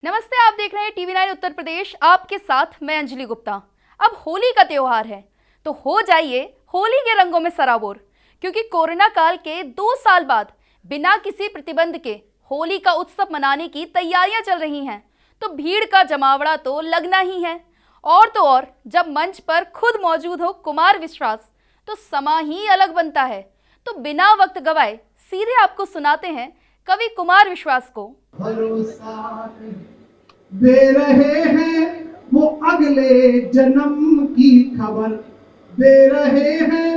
नमस्ते, आप देख रहे हैं TV9 उत्तर प्रदेश। आपके साथ मैं अंजलि गुप्ता। अब होली का त्योहार है तो हो जाइए होली के रंगों में सराबोर, क्योंकि कोरोना काल के 2 साल बाद बिना किसी प्रतिबंध के होली का उत्सव मनाने की तैयारियां चल रही हैं। तो भीड़ का जमावड़ा तो लगना ही है, और तो और जब मंच पर खुद मौजूद हो कुमार विश्वास तो समा ही अलग बनता है। तो बिना वक्त गवाए सीधे आपको सुनाते हैं कवि कुमार विश्वास को। भरोसा दे रहे हैं वो अगले जन्म की खबर दे रहे हैं।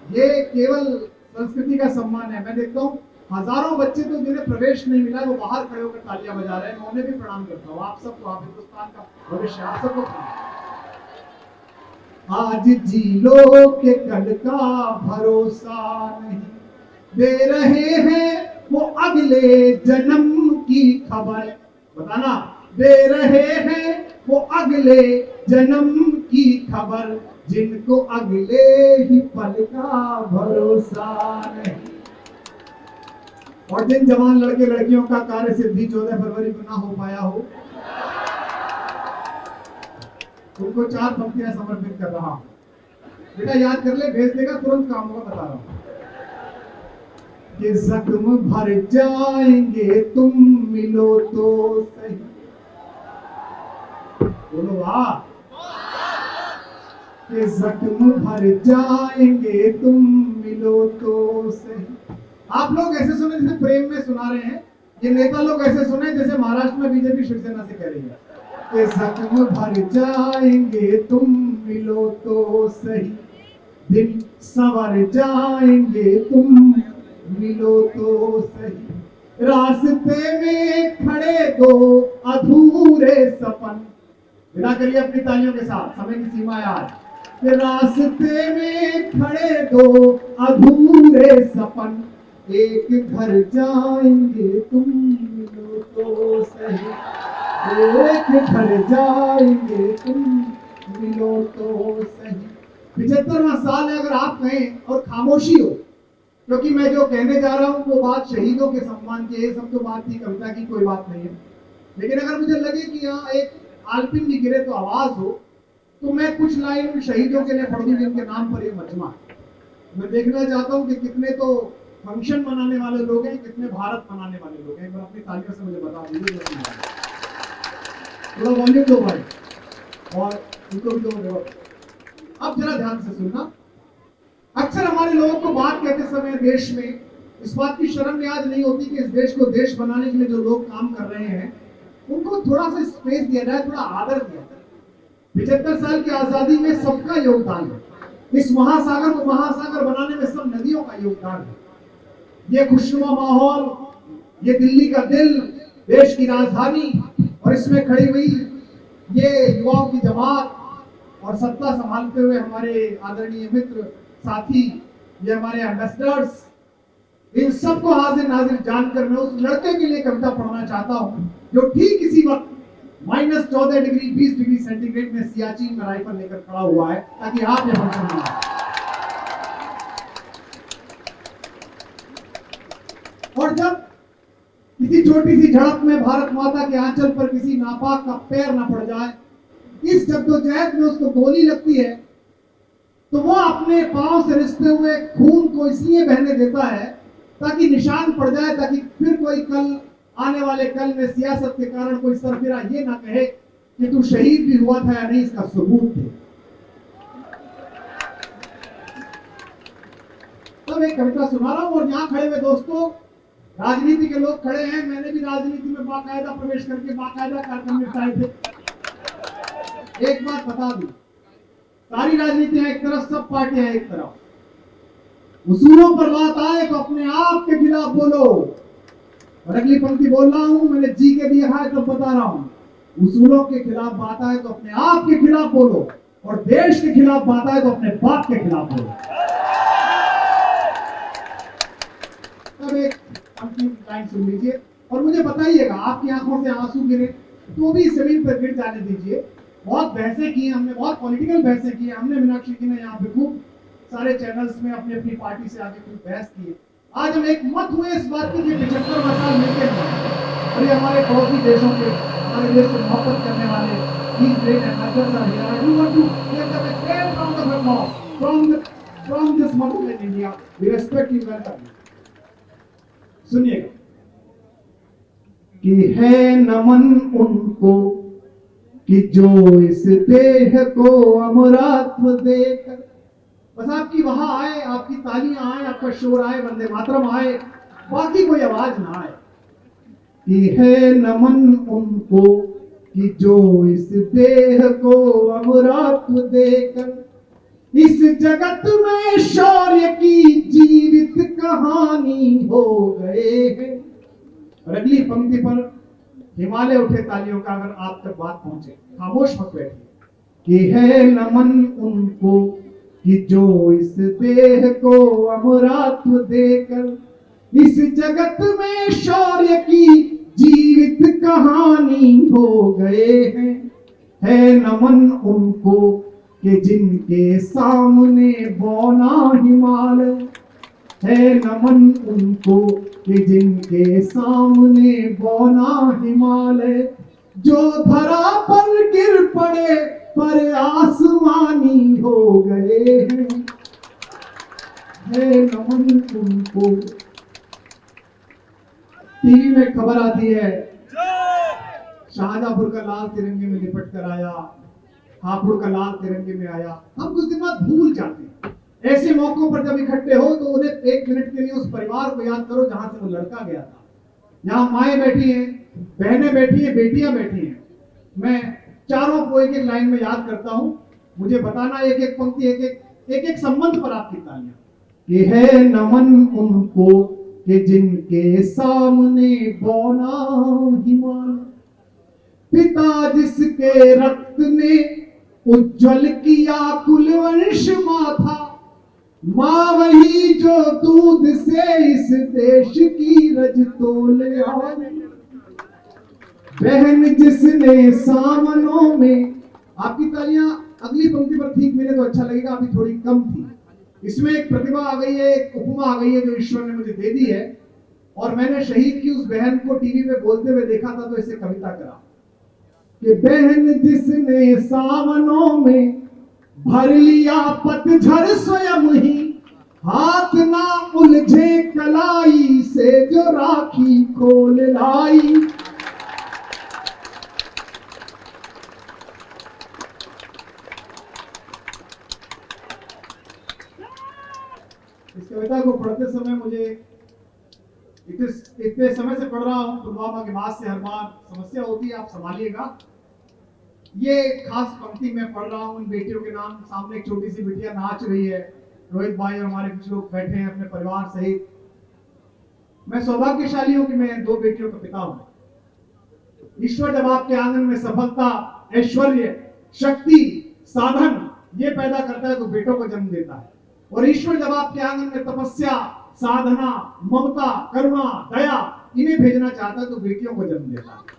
ये केवल संस्कृति का सम्मान है। मैं देखता हूँ हजारों बच्चे तो जिन्हें प्रवेश नहीं मिला वो बाहर खड़े होकर तालियां बजा रहे हैं। मैं उन्हें भी प्रणाम करता हूँ। आप सबको, आप हिंदुस्तान का भविष्य, आप सबको आज जी लो के कल का भरोसा नहीं, दे रहे हैं वो अगले जन्म की खबर। बताना, दे रहे हैं वो अगले जन्म की खबर, जिनको अगले ही पल का भरोसा नहीं। और जिन जवान लड़के लड़कियों का कार्य सिद्धि 14 फरवरी को ना हो पाया हो, उनको 4 पंक्तियां समर्पित कर रहा हूं। बेटा याद कर ले, भेज देगा, तुरंत काम होगा, बता रहा हूं। कि जख्म भर जाएंगे तुम मिलो तो सही। बोलो वाह। कि जख्म भर जाएंगे तुम मिलो तो सही। आप लोग ऐसे सुने जैसे प्रेम में सुना रहे हैं, ये नेता लोग ऐसे सुने जैसे महाराष्ट्र में बीजेपी शिवसेना से कह रही है कि जख्म भर जाएंगे तुम मिलो तो सही, दिन संवर जाएंगे तुम मिलो तो सही। रास्ते में खड़े दो अधूरे सपन, बिना करिए अपनी तालियों के साथ, समय की सीमा है आज। रास्ते में खड़े दो अधूरे सपन, एक घर जाएंगे तुम मिलो तो सही, एक घर जाएंगे तुम मिलो तो सही। 75वां साल है अगर आप कहें और खामोशी हो, क्योंकि मैं जो कहने जा रहा हूं वो बात शहीदों के सम्मान की है। सब तो बात थी कविता की, कोई बात नहीं है। लेकिन अगर मुझे लगे कि यहाँ एक आलपिन भी गिरे तो आवाज हो, तो मैं कुछ लाइन शहीदों के लिए पढ़ दूं जिनके नाम पर ये मजमा है। मैं देखना चाहता हूं कि कितने तो फंक्शन मनाने वाले लोग हैं, कितने भारत मनाने वाले लोग हैं। एक बार अपनी तालियों से मुझे बता दीजिए। थोड़ा वॉल्यूम दो भाई, और इनको भी दो। अब जरा ध्यान से सुनना। अक्सर हमारे लोगों को बात कहते समय देश में इस बात की शर्म याद नहीं होती कि इस देश को देश बनाने के लिए जो लोग काम कर रहे हैं उनको थोड़ा सा स्पेस दिया जाए, थोड़ा आदर दिया जाए। 75 साल की आजादी में सबका योगदान है। इस महासागर को महासागर बनाने में सब नदियों का योगदान है। ये खुशनुमा माहौल, ये दिल्ली का दिल, देश की राजधानी, और इसमें खड़ी हुई ये युवाओं की जमात और सत्ता संभालते हुए हमारे आदरणीय मित्र साथी, ये हमारे एम्बेसडर्स, इन सबको हाजिर नाजिर जानकर मैं उस लड़के के लिए कविता पढ़ना चाहता हूं जो ठीक इसी वक्त -14 डिग्री 20 डिग्री सेंटीग्रेड में सियाचिन में राइफल लेकर खड़ा हुआ है, ताकि आप ये फंक्शन ना। और जब किसी छोटी सी झड़प में भारत माता के आंचल पर किसी नापाक का पैर न पड़ जाए, इस जद्दोजहद में उसको गोली लगती है, तो वो अपने पांव से रिसते हुए खून को इसलिए बहने देता है ताकि निशान पड़ जाए, ताकि फिर कोई कल आने वाले कल में सियासत के कारण कोई सरफिरा ये ना कहे कि तू शहीद भी हुआ था या नहीं, इसका सबूत थे। तब एक कविता सुना रहा हूं, और यहाँ खड़े हुए दोस्तों राजनीति के लोग खड़े हैं। मैंने भी राजनीति में बाकायदा प्रवेश करके बाकायदा कार्यक्रम निपटाए थे। एक बात बता दूं, सारी राजनीतियां एक तरफ, सब पार्टियां एक तरफ। उसूलों पर बात आए तो अपने आप के खिलाफ बोलो। और अगली पंक्ति बोल रहा हूं, मैंने जी के दिया है तो बता रहा हूं। उसूलों के खिलाफ बात आए तो अपने आप के खिलाफ बोलो, और देश के खिलाफ बात आए तो अपने बाप के खिलाफ बोलो। अब एक अंतिम लाइन सुन लीजिए और मुझे बताइएगा, आपकी आंखों से आंसू गिरे तो भी जमीन पर गिर जाने दीजिए। बहुत बहसें की हैं हमने, बहुत पॉलिटिकल बहसें की हैं हमने। मीनाक्षी जी ने यहाँ पे खूब सारे चैनल्स में अपनी अपनी पार्टी से आगे खूब बहस की है। आज हम एक मत हुए इस बात की कि 75वां साल मिलकर और ये हमारे पड़ोसी देशों के हमारे देश से मोहब्बत करने वाले these great ambassadors are here. I do want to give them a great round of applause from this motherland India. We respect you, welcome you. सुनिएगा कि है नमन उनको कि जो इस देह को अमरत्व देकर, बस आपकी वहां आए, आपकी तालियां आए, आपका शोर आए, वंदे मातरम आए, बाकी कोई आवाज ना आए। कि है नमन उनको कि जो इस देह को अमरत्व देकर इस जगत में शौर्य की जीवित कहानी हो गए हैं। और अगली पंक्ति पर हिमालय उठे तालियों का अगर आप तक बात पहुंचे, खामोश मत बैठिए। कि है नमन उनको कि जो इस देह को अमरत्व देकर इस जगत में शौर्य की जीवित कहानी हो गए हैं। है नमन उनको कि जिनके सामने बौना हिमालय, है नमन उनको कि जिनके सामने बौना हिमालय, जो धरा पर गिर पड़े पर आसमानी हो गए हैं। है नमन उनको। टीवी में खबर आती है शाहजहांपुर का लाल तिरंगे में लिपट कर आया, हापुड़ का लाल तिरंगे में आया। हम कुछ दिन बाद भूल जाते हैं। ऐसे मौकों पर जब इकट्ठे हो तो उन्हें एक मिनट के लिए उस परिवार को याद करो जहां से वो लड़का गया था। यहाँ माएँ बैठी हैं, बहनें बैठी हैं, बेटियां बैठी हैं। मैं चारों को एक एक लाइन में याद करता हूं, मुझे बताना एक एक पंक्ति, एक एक संबंध पर आपकी तालियां। कि है नमन उनको कि जिनके सामने बौना हिमालय, पिता जिसके रक्त ने उज्जवल किया कुलवंश माथा, माँ वही जो दूध से इस देश की रज तोल आई, बहन जिसने सामनों में। आपकी तालियां अगली पंक्ति पर ठीक मिले तो अच्छा लगेगा, अभी थोड़ी कम थी। इसमें एक प्रतिभा आ गई है, एक उपमा आ गई है जो ईश्वर ने मुझे दे दी है। और मैंने शहीद की उस बहन को टीवी पे बोलते हुए देखा था तो इसे कविता करा कि बहन जिसने सावनों में भर लिया पतझड़ स्वयं ही, हाथ ना उलझे कलाई से जो राखी खोल लाई। इस कविता को पढ़ते समय मुझे इतने समय से पढ़ रहा हूं, पुलवामा के बाद से हर बार समस्या होती है, आप संभालिएगा। ये खास पंक्ति में पढ़ रहा हूं इन बेटियों के नाम। सामने एक छोटी सी बिटिया नाच रही है, रोहित भाई और हमारे कुछ लोग बैठे हैं अपने परिवार सहित। मैं सौभाग्यशाली हूं कि मैं दो बेटियों का पिता हूं। ईश्वर जब आपके आंगन में सफलता, ऐश्वर्य, शक्ति, साधन ये पैदा करता है तो बेटों को जन्म देता है। और ईश्वर जब आपके आंगन में तपस्या, साधना, ममता, करुणा, दया इन्हें भेजना चाहता है तो बेटियों को जन्म देता है।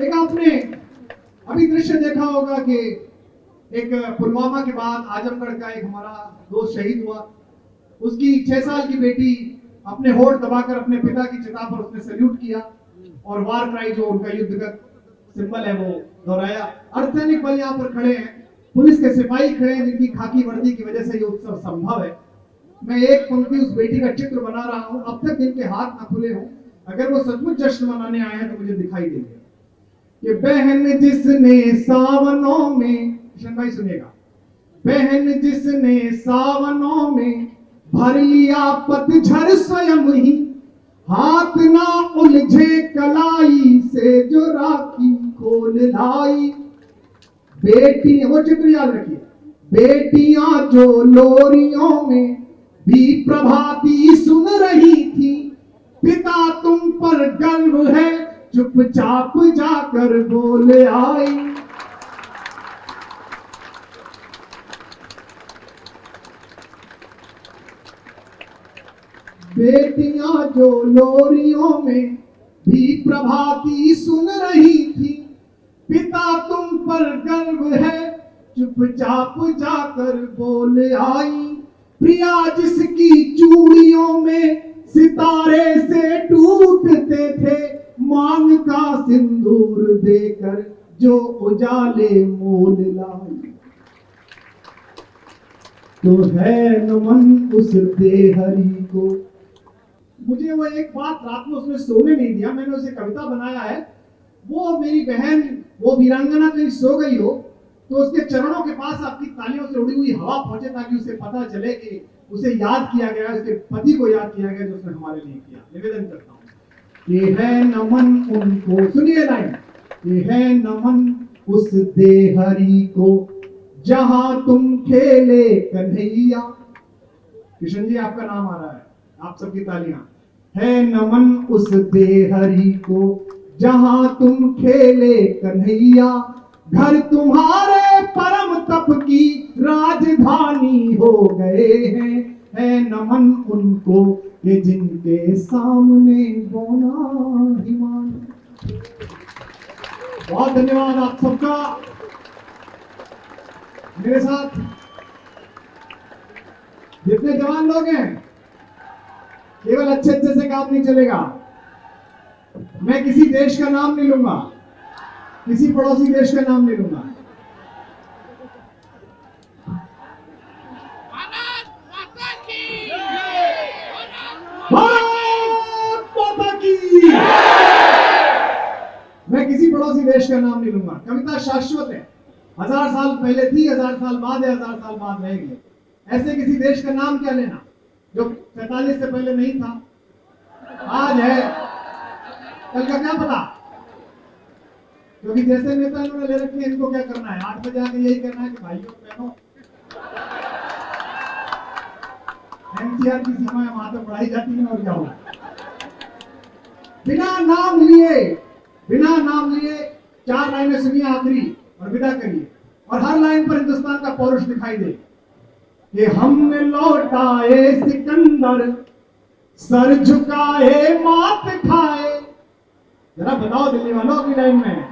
एक आपने अभी दृश्य देखा होगा कि एक पुलवामा के बाद आजमगढ़ का एक हमारा दोस्त शहीद हुआ। उसकी 6 साल की बेटी अपने होठ दबाकर अपने पिता की चिता पर उसने सैल्यूट किया और वार क्राई जो उनका युद्ध का सिंबल है वो दोहराया। अर्धसैनिक बल यहाँ पर खड़े हैं, पुलिस के सिपाही खड़े हैं जिनकी खाकी वर्दी की वजह से ये उत्सव संभव है। मैं एक पंक्ति उस बेटी का चित्र बना रहा हूं, अब तक जिनके हाथ न खुले हों, अगर वो सचमुच जश्न मनाने आए हैं तो मुझे दिखाई देंगे। कि बहन जिसने सावनों में, किशन भाई सुनिएगा, बहन जिसने सावनों में भर लिया पतझड़ स्वयं ही, हाथ ना उलझे कलाई से जो राखी खोल लाई। बेटी, वो चित्र याद रखिए, बेटियां जो लोरियों में भी प्रभाती सुन रही थी, पिता तुम पर गर्व है चुपचाप जाकर बोल आई। बेटियां जो लोरियों में भी प्रभाती सुन रही थी, पिता तुम पर गर्व है चुपचाप जाकर बोल आई। प्रिया जिसकी चूड़ियों में सितारे से टूटते थे मांग का सिंदूर देकर जो उजाले मोल लाई। तो है नमन उस देहरी को। मुझे वो एक बात रात में उसने सोने नहीं दिया, मैंने उसे कविता बनाया है। वो मेरी बहन, वो वीरांगना कहीं सो गई हो तो उसके चरणों के पास आपकी तालियों से उड़ी हुई हवा पहुंचे, ताकि उसे पता चले कि उसे याद किया गया, उसके पति को याद किया गया जो उसने हमारे लिए किया। निवेदन करता हूं, ये है नमन उनको, सुनिए लाइन, ये है नमन उस देहरी को जहां तुम खेले कन्हैया। किशन जी आपका नाम आ रहा है, आप सबकी तालियां। है नमन उस देहरी को जहां तुम खेले कन्हैया, घर तुम्हारे परम तप की राजधानी हो गए हैं। है नमन उनको कि जिनके सामने बोना हिमान। बहुत धन्यवाद आप सबका। मेरे साथ जितने जवान लोग हैं, केवल अच्छे अच्छे से काम नहीं चलेगा। मैं किसी देश का नाम नहीं लूंगा, किसी पड़ोसी देश का नाम नहीं लूंगा। भारत माता की। मैं किसी पड़ोसी देश का नाम नहीं लूंगा। कविता शाश्वत है, 1000 साल पहले थी, 1000 साल बाद है, 1000 साल बाद रहेगी। ऐसे किसी देश का नाम क्या लेना जो 47 से पहले नहीं था, आज है, कल का क्या पता। क्योंकि जैसे नेता इन्होंने ले रखे हैं, इनको क्या करना है, 8 बजे आके यही कहना है कि भाइयों बहनों एनसीआर की सीमाएं वहां तक बढ़ाई जाती है और क्या होगा। बिना नाम लिए 4 लाइनें सुनिए आखिरी और विदा करिए, और हर लाइन पर हिंदुस्तान का पौरुष दिखाई दे कि हमने लौटाए सिकंदर, सर झुकाए मात खाए। जरा बताओ दिल्ली वालों की लाइन में,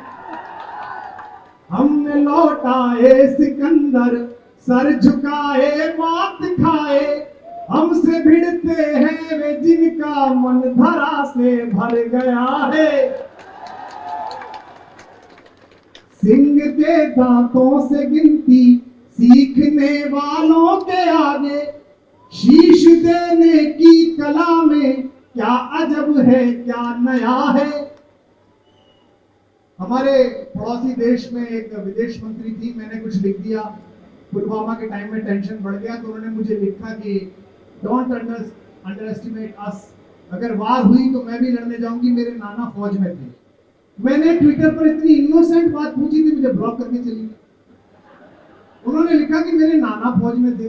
हमने लौटाए सिकंदर, सर झुकाए मात खाए। हमसे भिड़ते हैं वे जिनका मन धरा से भर गया है। सिंह के दांतों से गिनती सीखने वालों के आगे, शीश देने की कला में क्या अजब है, क्या नया है। हमारे पड़ोसी देश में एक विदेश मंत्री थी, मैंने कुछ लिख दिया, पुलवामा के टाइम में टेंशन बढ़ गया तो उन्होंने मुझे लिखा कि डोंट अंडर एस्टिमेट अस, अगर वार हुई तो मैं भी लड़ने जाऊंगी, मेरे नाना फौज में थे। मैंने ट्विटर पर इतनी इनोसेंट बात पूछी थी, मुझे ब्लॉक करके चली। उन्होंने लिखा कि मेरे नाना फौज में थे।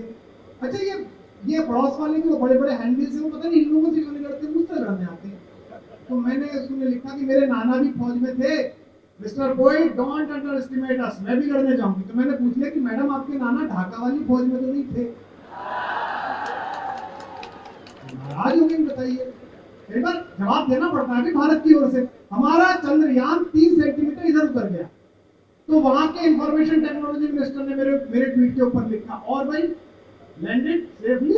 अच्छा, ये पड़ोस वाले जो बड़े बड़े हैंडल्स हैं, वो पता नहीं इन लोगों से क्यों नहीं लड़ते, मुझसे लड़ने आते हैं। तो मैंने उसमें लिखा कि मेरे नाना भी फौज में थे, mister boy don't underestimate us, मैं भी लड़ने जाऊंगी। तो मैंने पूछ लिया कि मैडम आपके नाना ढाका वाली फौज में तो नहीं थे? नाराज हो गई, बताइए। एक बार जवाब देना पड़ता है भारत की ओर से। हमारा चंद्रयान 3 सेंटीमीटर इधर उतर गया, तो वहां के इंफॉर्मेशन टेक्नोलॉजी मिनिस्टर ने मेरे ट्वीट के ऊपर लिखा, और भाई लैंडेड सेफली।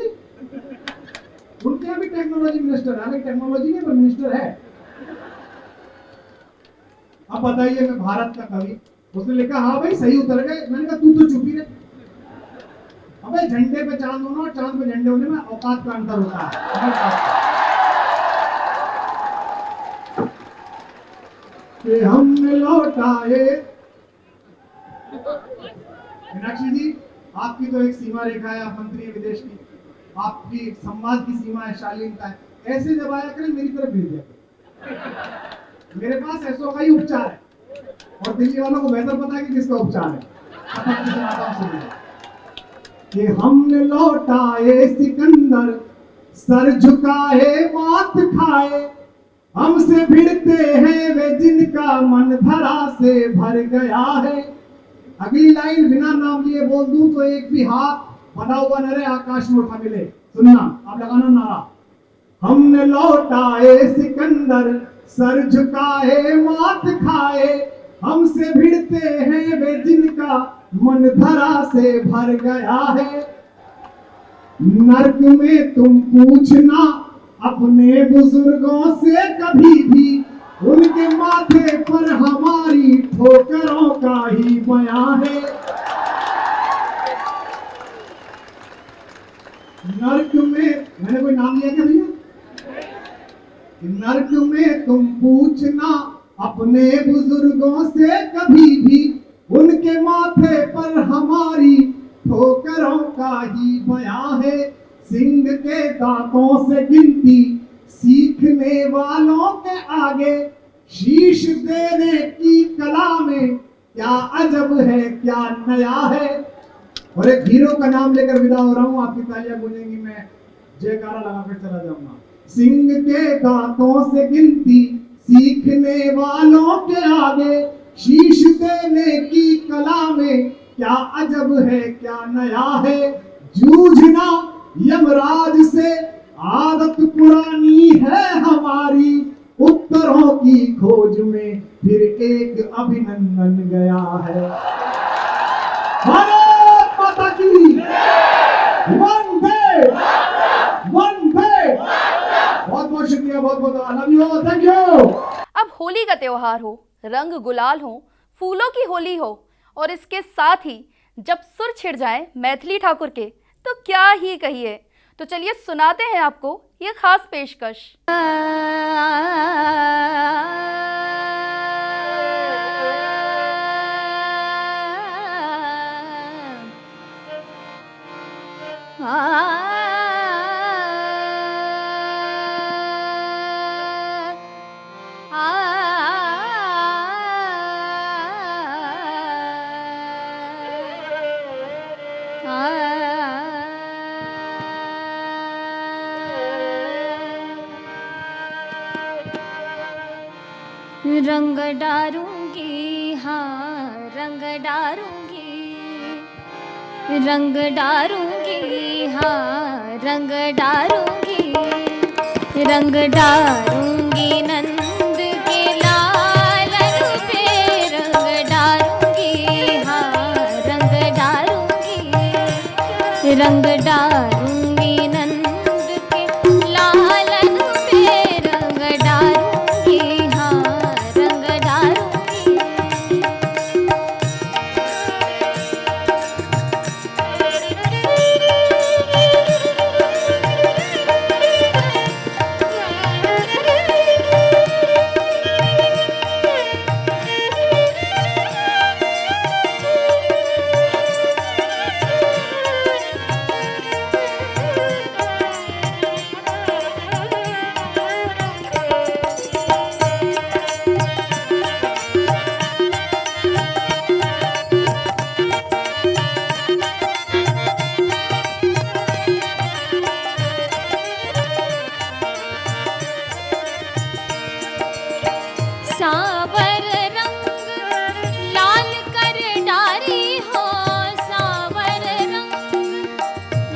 उनके यहाँ भी टेक्नोलॉजी मिनिस्टर है, टेक्नोलॉजी नहीं पर मिनिस्टर है। अब बताइए, मैं भारत का कवि, उसने लिखा हाँ भाई सही उतर गए। मैंने कहा तू तो चुप ही रहे। अबे झंडे पे चांद होना और चांद पे झंडे होने में औकात का अंतर होता है। कि हमने लौटाए। मीनाक्षी जी, आपकी तो एक सीमा रेखा है, आप मंत्री है विदेश की, आपकी संवाद की सीमा है, शालीनता है। ऐसे जब आया करें मेरी तरफ भेज दिया। मेरे पास ऐसो का ही उपचार है, और दिल्ली वालों को बेहतर पता है कि किसका उपचार है। कि हमने लौटाए सिकंदर, सर झुकाए मात खाए। हमसे भिड़ते हैं वे जिनका मन धरा से भर गया है। अगली लाइन बिना नाम लिए बोल दूं तो एक भी हाथ बना हुआ न रहे, आकाश में उठा मिले। सुनना, आप लगाना नारा, हमने लौटाए सिकंदर, सर झुकाए मात खाए। हमसे भिड़ते हैं वे जिनका मन धरा से भर गया है। नर्क में तुम पूछना अपने बुजुर्गों से कभी भी उनके माथे पर हमारी ठोकरों का ही बयां है। नर्क में, मैंने कोई नाम लिया क्या भैया? नर्क में तुम पूछना अपने बुजुर्गों से कभी भी, उनके माथे पर हमारी ठोकरों का ही बयां है। सिंह के दांतों से गिनती सीखने वालों के आगे, शीश देने की कला में क्या अजब है, क्या नया है। और एक हीरो का नाम लेकर विदा हो रहा हूं, आपकी तालियां गूंजेंगी, मैं जयकारा लगाकर चला जाऊंगा। सिंह के दांतों से गिनती सीखने वालों के आगे, शीश देने की कला में क्या अजब है, क्या नया है। जूझना यमराज से आदत पुरानी है हमारी, उत्तरों की खोज में फिर एक अभिनंदन गया है। भारत माता की वंदे वंदे। बहुत बहुत शुक्रिया, बहुत बहुत लव यू, थैंक यू। अब होली का त्योहार हो, रंग गुलाल हो, फूलों की होली हो, और इसके साथ ही जब सुर छिड़ जाए मैथिली ठाकुर के तो क्या ही कहिए। तो चलिए सुनाते हैं आपको ये खास पेशकश। रंग डारूंगी, हाँ रंग डारूंगी, रंग डारूंगी, हाँ रंग डारूंगी, रंग डारूंगी नंद के लालन पे, रंग डारूंगी, हाँ रंग डारूंगी, रंग डारूंगी नंद के लालन पे, रंग डारूंगी, हाँ रंग डारूंगी। सावर रंग लाल कर डारी हो, सावर रंग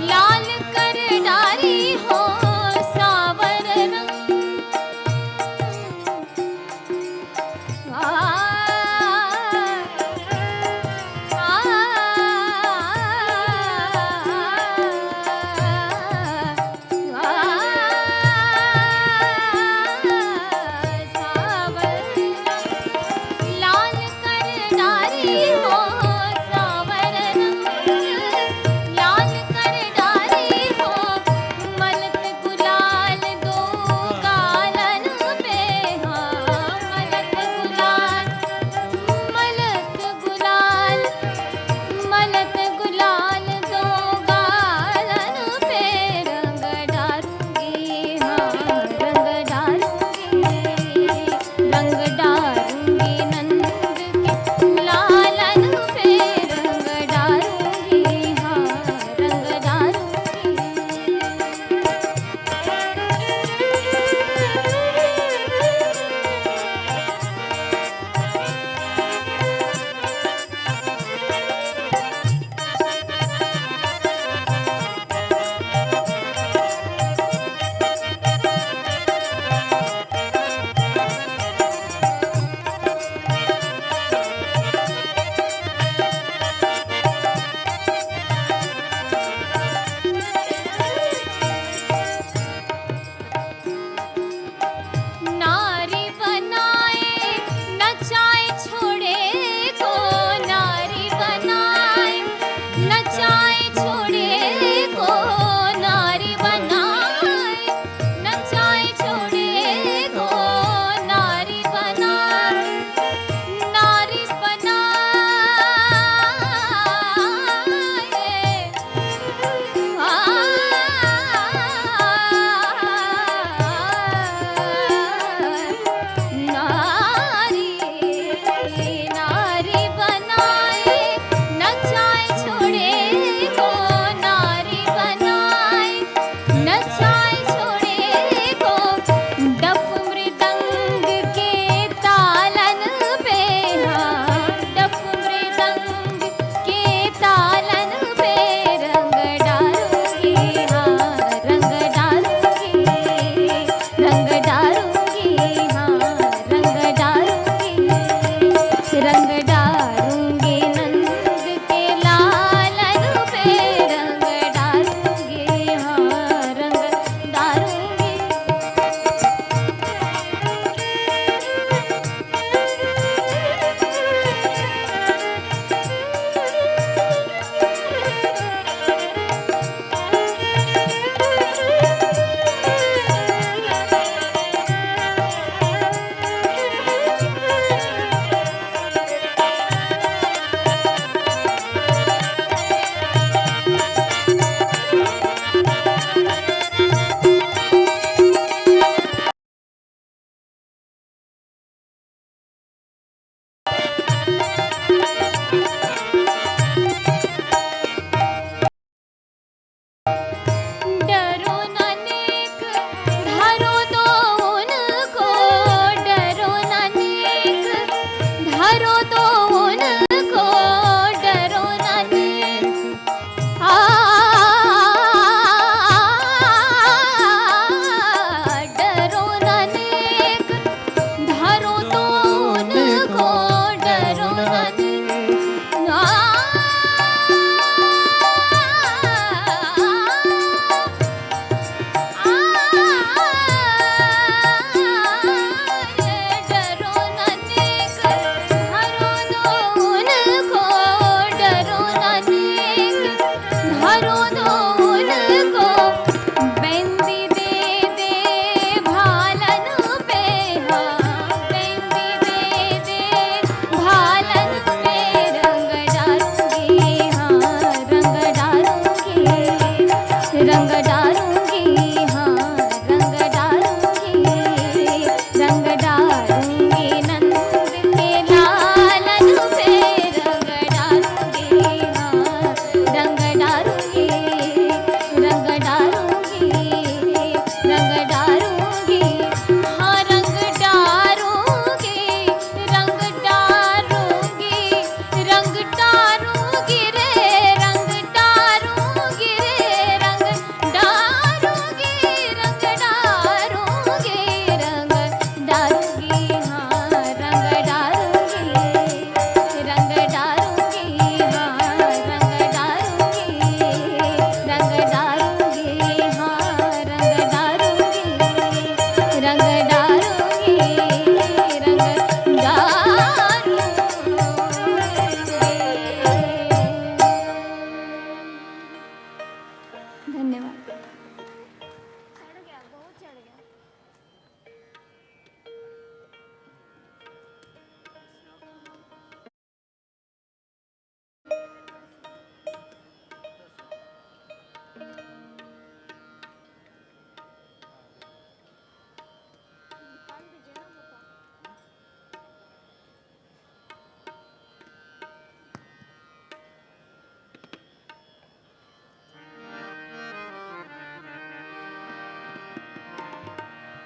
लाल कर डारी हो, सावर रंग सावर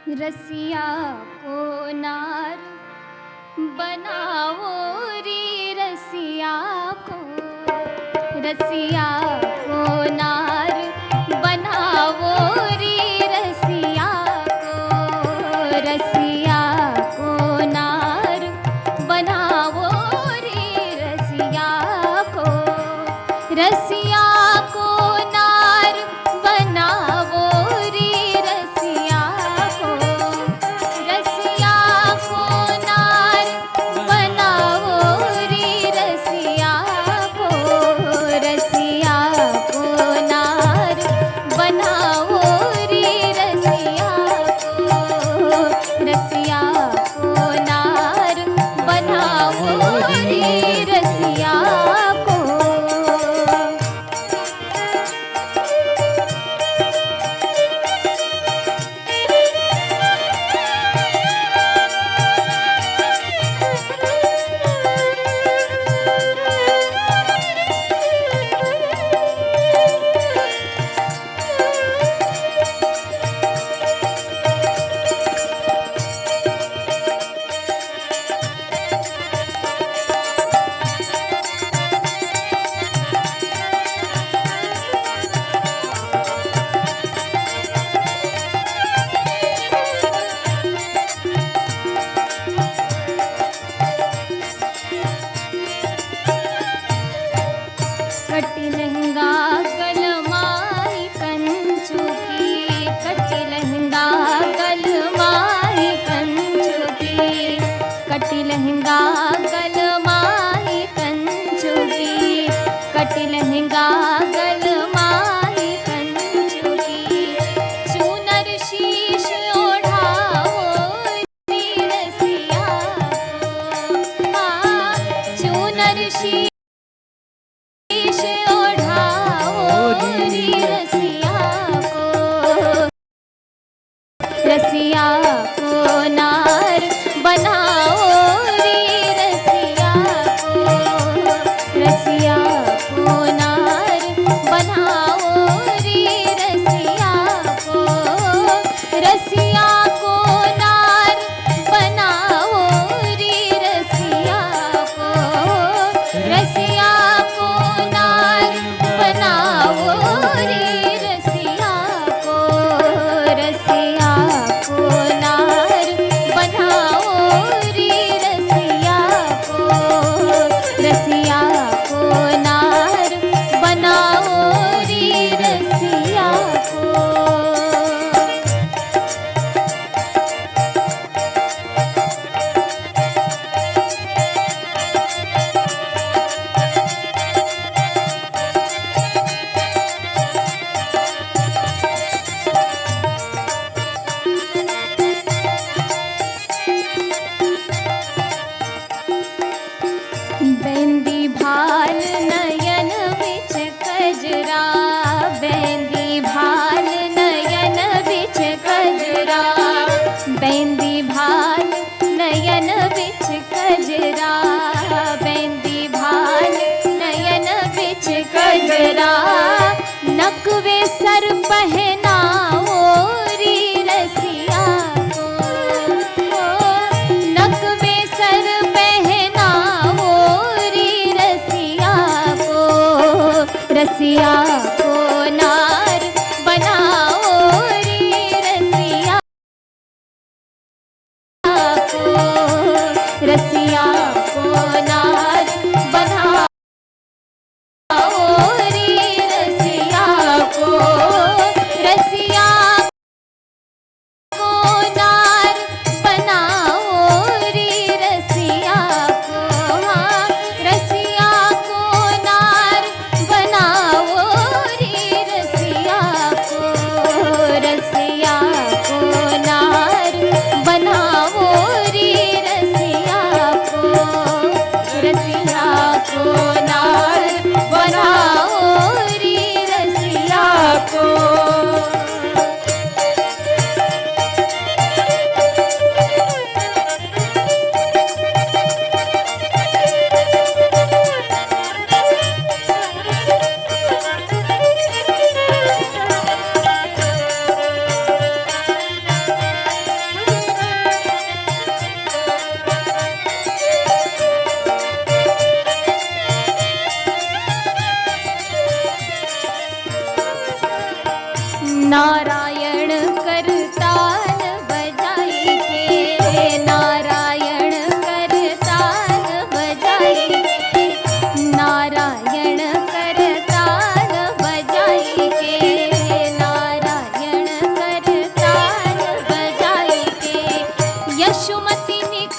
रसिया को नार बनाओ रे रसिया को नार बनाओ रे रसिया को नार बनाओ रे रसिया को नार बनाओ रे रसिया को नार बनाओ रे रसिया को नार बनाओ रे रसिया को नार बनाओ रे रसिया को। कटी लहंगा गलमाई कंचू की कटी लहंगा गलमाई कंचू की कटी लहंगा गलमाई कंचू की कटी लहंगा गलमाई कंचू की चूनर शीश ओढ़ाओ रे रसिया को चूनर शीश ओढ़ाओ रे रसिया को नार बनाओ रे रसिया को नार बनाओ रे रसिया को नार बनाओ रे रसिया को नार बनाओ रे रसिया को नार बनाओ रे रसिया को नार बनाओ रे रसिया को। बेंदी भाल नयन बिच कजरा बेंदी भाल नयन बिच कजरा बेंदी भाल नयन बिच कजरा बेंदी भाल नयन बिच कजरा नकवे सर पहनाओ रे रसिया को नकवे सर पहनाओ रे रसिया को नार बनाओ रे रसिया को नार बनाओ रे रसिया को नार बनाओ रे रसिया को नार बनाओ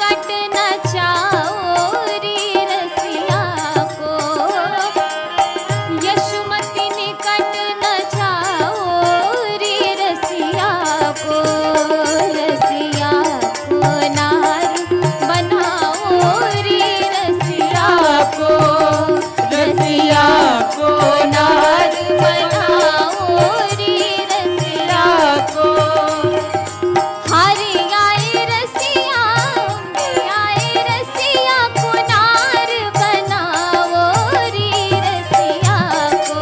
निकट न जाओ रे रसिया को, यशोमती निकट न जाओ रे रसिया को, रसिया को नार बनाओ रे रसिया को, रसिया को नार बनाओ रे रसिया को। हरि आए रसिया आए रसिया को नार बनाओ रे रसिया को,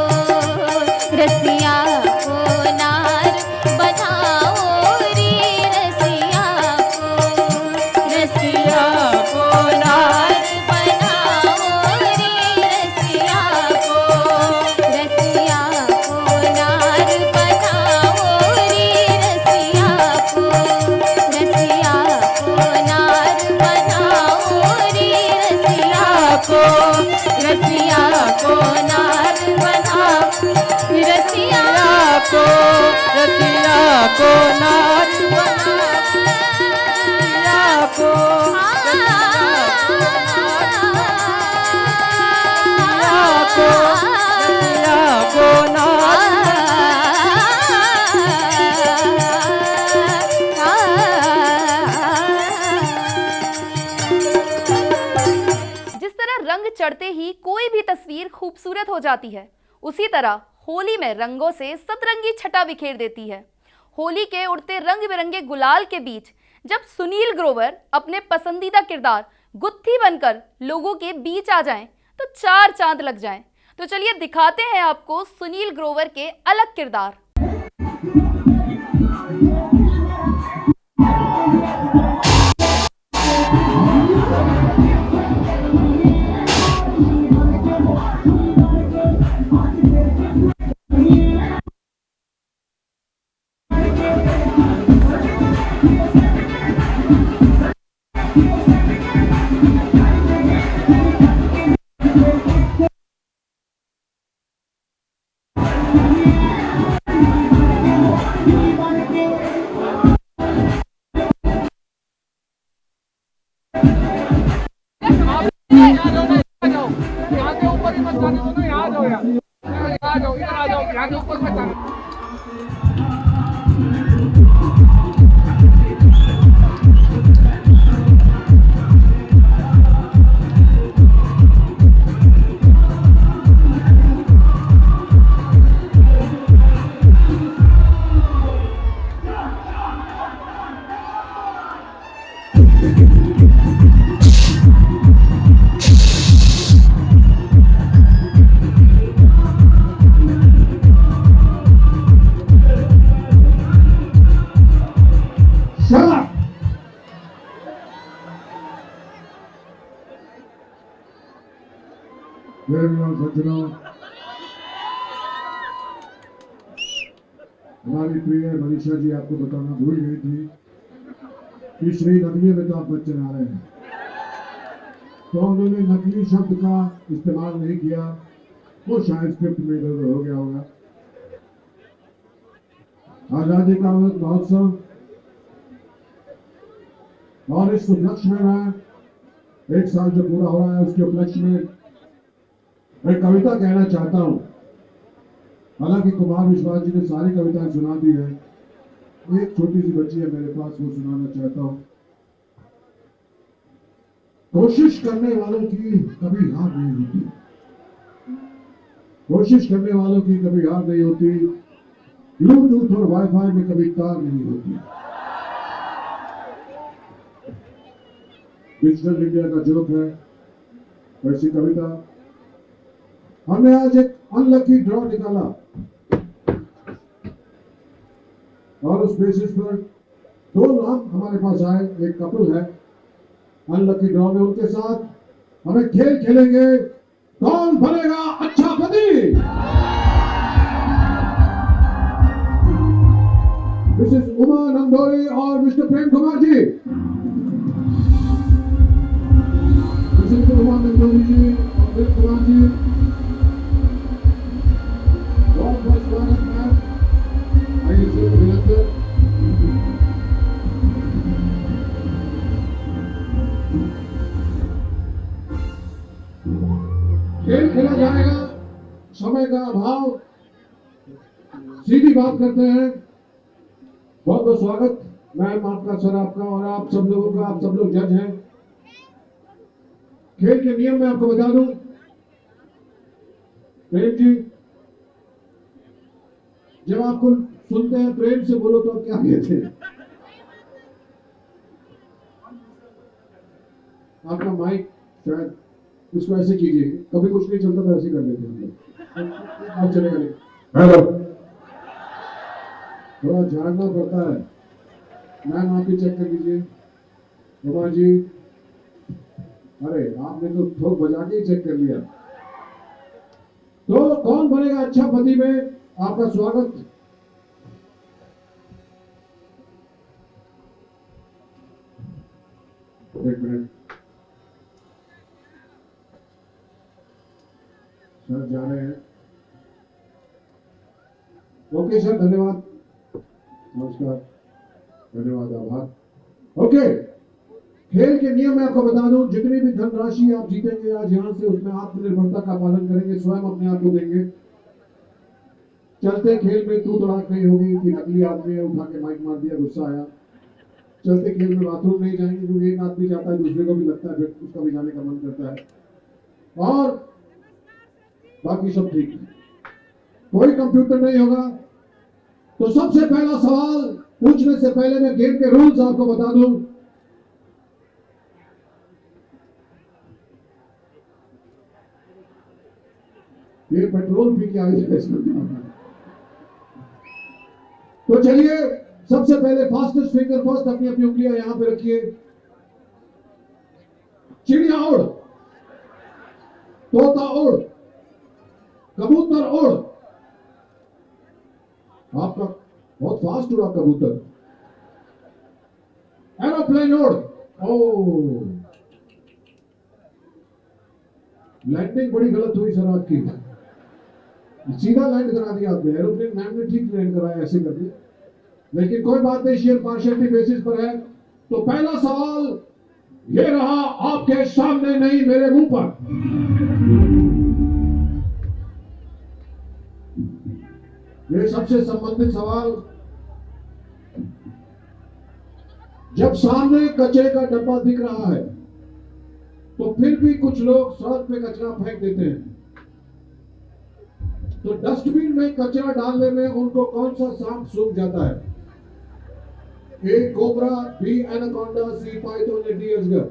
रसिया को नार बनाओ रे रसिया को, रसिया को नार बनाओ रे रसिया को, रसिया को नार बनाओ रे रसिया को, रसिया को नार बनाओ रे रसिया को, रसिया को नार बनाओ रसिया को, रसिया को नार जिस तरह रंग चढ़ते ही कोई भी तस्वीर खूबसूरत हो जाती है, उसी तरह होली में रंगों से सतरंगी छटा बिखेर देती है। होली के उड़ते रंग बिरंगे गुलाल के बीच जब सुनील ग्रोवर अपने पसंदीदा किरदार गुत्थी बनकर लोगों के बीच आ जाएं, तो चार चांद लग जाएं। तो चलिए दिखाते हैं आपको सुनील ग्रोवर के अलग किरदार। सज्जनों, हमारी प्रिय मनीषा जी आपको बताना भूल गई थी कि श्री नदी अमिताभ बच्चन आ रहे हैं, तो उन्होंने नकली शब्द का इस्तेमाल नहीं किया, वो शायद स्क्रिप्ट में इधर हो गया होगा। आजादी का अमृत महोत्सव और इस उपलक्ष्य में मैं 1 साल जो पूरा हो रहा है उसके उपलक्ष्य में मैं कविता कहना चाहता हूं। हालांकि कुमार विश्वास जी ने सारी कविताएं सुना दी है, एक छोटी सी बच्ची है मेरे पास, वो सुनाना चाहता हूं। कोशिश करने वालों की कभी हार नहीं होती, कोशिश करने वालों की कभी हार नहीं होती, ब्लूटूथ और वाईफाई में कभी तार नहीं होती। डिजिटल इंडिया का जोक है, वैसी कविता। हमने आज एक अनलकी ड्रॉ निकाला और उस बेसिस पर 2 नाम हमारे पास आए, एक कपल है। अनलकी ड्रॉ में उनके साथ हमें खेल खेलेंगे, कौन बनेगा अच्छा पति। मिसेस उमा नंदोरी और मिस्टर प्रेम कुमार जी। मिसेस उमा नंदोरी जी और प्रेम कुमार जी, बहुत बहुत स्वागत है। आइए से अभिनंदन। खेल खेला जाएगा, समय का अभाव, सीधी बात करते हैं। बहुत बहुत स्वागत मैम आपका, सर आपका और आप सब लोगों का। आप सब लोग जज हैं। खेल के नियम मैं आपको बता दूं। प्रेम जी, जब आपको सुनते हैं प्रेम से बोलो तो आप क्या कहते हैं? आपका माइक शायद, इसको ऐसे कीजिए, कभी कुछ नहीं चलता तो ऐसे कर देते हम लोग। आप चलेगा नहीं। हेलो, थोड़ा झाड़ना पड़ता है। मैम आप भी चेक कर लीजिए। कुमार जी, अरे आपने तो ठोक बजा के ही चेक कर लिया। तो कौन बनेगा अच्छा पति में आपका स्वागत। एक मिनट सर, जा रहे हैं। ओके सर, धन्यवाद, नमस्कार, धन्यवाद, आभार। ओके, खेल के नियम मैं आपको बता दूं। जितनी भी धनराशि आप जीतेंगे आज यहां से, उसमें आत्मनिर्भरता का पालन करेंगे, स्वयं अपने आप को देंगे। चलते खेल में तू तड़ाक नहीं होगी कि नकली आदमी है उठा के माइक मार दिया, गुस्सा आया। चलते खेल में बाथरूम नहीं जाएंगे, क्योंकि एक आदमी जाता है दूसरे को भी लगता है, फिर उसका भी जाने का मन करता है। और बाकी सब ठीक है, कोई कंप्यूटर नहीं होगा। तो सबसे पहला सवाल पूछने से पहले मैं गेम के रूल्स आपको बता दूं। ये पेट्रोल पी के आई है। तो चलिए, सबसे पहले फास्टेस्ट फिंगर फर्स्ट, अपनी अपनी उंगलियां यहां पे रखिए। चिड़िया उड़, तोता उड़, कबूतर उड़। आपका बहुत फास्ट उड़ा कबूतर। एरोप्लेन उड़। ओ, लैंडिंग बड़ी गलत हुई सर आपकी, सीधा लैंड करा दिया आपने। एरोप्लेन मैम ने ठीक लैंड कराया, ऐसे कर दिया, लेकिन कोई बात नहीं, शेयर पार्शियलिटी बेसिस पर है। तो पहला सवाल ये रहा, आपके सामने नहीं मेरे मुंह पर। ये सबसे संबंधित सवाल। जब सामने कचरे का डब्बा दिख रहा है तो फिर भी कुछ लोग सड़क पे कचरा फेंक देते हैं। तो डस्टबिन में कचरा डालने में उनको कौन सा सांप सूंघ जाता है? ए कोबरा, बी एनाकोंडा, सी पाइथन या डी अजगर?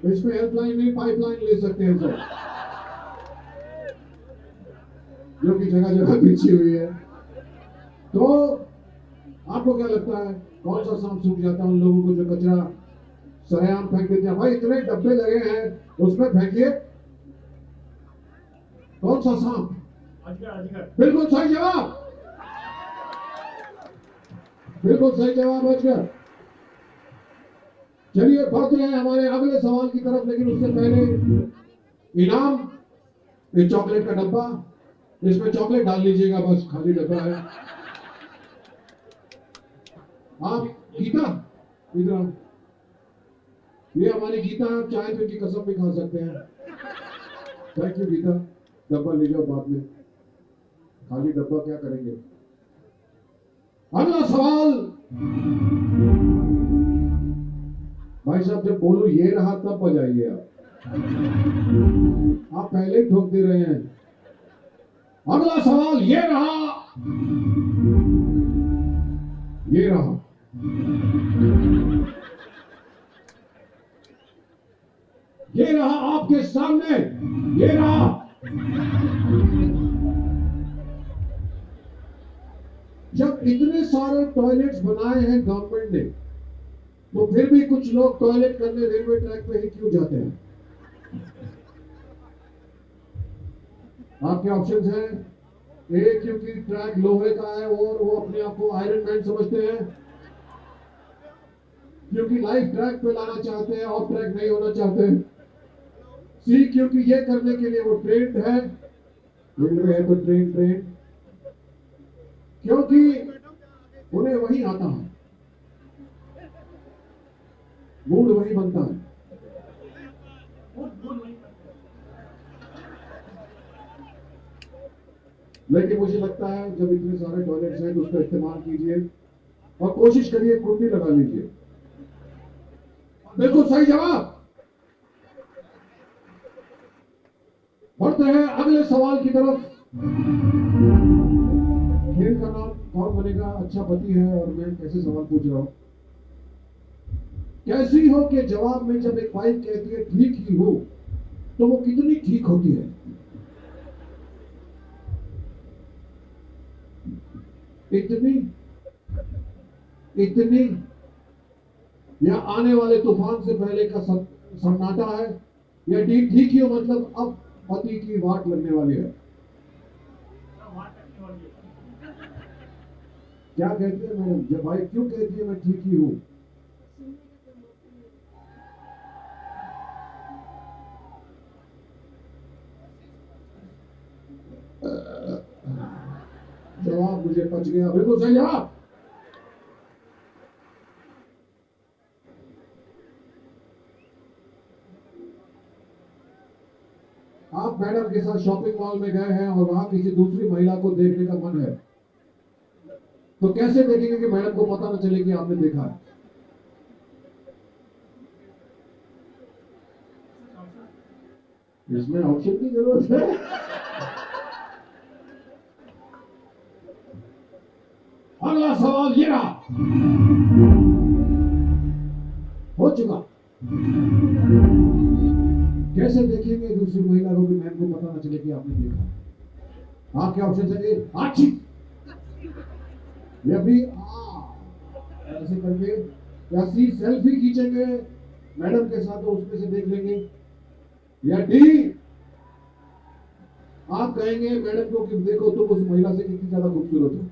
इसमें हेल्पलाइन नहीं, पाइपलाइन ले सकते हैं सर, जो कि जगह जगह बिछी हुई है। तो आपको क्या लगता है कौन सा सांप सूख जाता है उन लोगों को जो कचरा सरेआम फेंक देते हैं? भाई इतने डब्बे लगे हैं, उसमें फेंकिए। कौन सा सांप? अजगर। बिल्कुल सही जवाब, बिल्कुल सही जवाब, अजगर। चलिए बढ़ते हैं हमारे अगले सवाल की तरफ, लेकिन उससे पहले इनाम, ये चॉकलेट का डब्बा, इसमें चॉकलेट डाल लीजिएगा, बस खाली डब्बा है। आप गीता, इधर आओ। ये हमारी गीता, चाहे तो इनकी कसम भी खा सकते हैं। थैंक यू गीता, डब्बा ले जाओ बाद में, खाली डब्बा क्या करेंगे। अगला सवाल, भाई साहब जब बोलूं ये रहा तब बजाइए। आप पहले ही ठोक दे रहे हैं। अगला सवाल ये रहा, ये रहा। ये रहा आपके सामने, ये रहा। जब इतने सारे टॉयलेट्स बनाए हैं गवर्नमेंट ने, तो फिर भी कुछ लोग टॉयलेट करने रेलवे ट्रैक पे ही क्यों जाते हैं? आपके ऑप्शंस हैं। ए, क्योंकि ट्रैक लोहे का है और वो अपने आप को आयरन मैन समझते हैं। क्योंकि लाइफ ट्रैक पे लाना चाहते हैं, ऑफ ट्रैक नहीं होना चाहते। सी, क्योंकि ये करने के लिए वो ट्रेंड है, रेलवे है तो ट्रेन। क्योंकि उन्हें वही आता है, मूड वही बनता है। लेकिन मुझे लगता है जब इतने सारे टॉयलेट्स हैं तो उसका इस्तेमाल कीजिए और कोशिश करिए कुंडी लगा लीजिए। बिल्कुल सही जवाब। बढ़ते हैं अगले सवाल की तरफ। खेल का नाम कौन बनेगा अच्छा पति है और मैं कैसे सवाल पूछ रहा हूं। कैसी हो के जवाब में जब एक वाइफ कहती है ठीक ही हो तो वो कितनी ठीक होती है। इतनी या आने वाले तूफान से पहले का सन्नाटा है, या ठीक ही हो मतलब अब पति की वाट लगने वाली है। क्या कहती है मैडम जब भाई क्यों कहती है मैं ठीक ही हूं। जवाब मुझे पच गया। बिल्कुल सही जवाब। आप मैडम के साथ शॉपिंग मॉल में गए हैं और वहां किसी दूसरी महिला को देखने का मन है तो कैसे देखेंगे कि मैडम को पता न चले कि आपने देखा है। इसमें ऑप्शन की जरूरत है। अगला सवाल ये रहा। हो चुका। कैसे देखेंगे दूसरी महिला को कि मैम को पता न चले कि आपने देखा। आपके ऑप्शन है अच्छी या भी ऐसे करके, या सी सेल्फी खींचेंगे मैडम के साथ तो उसमें से देख लेंगे, या डी आप कहेंगे मैडम को कि देखो तुम उस महिला से कितनी ज्यादा खूबसूरत हो।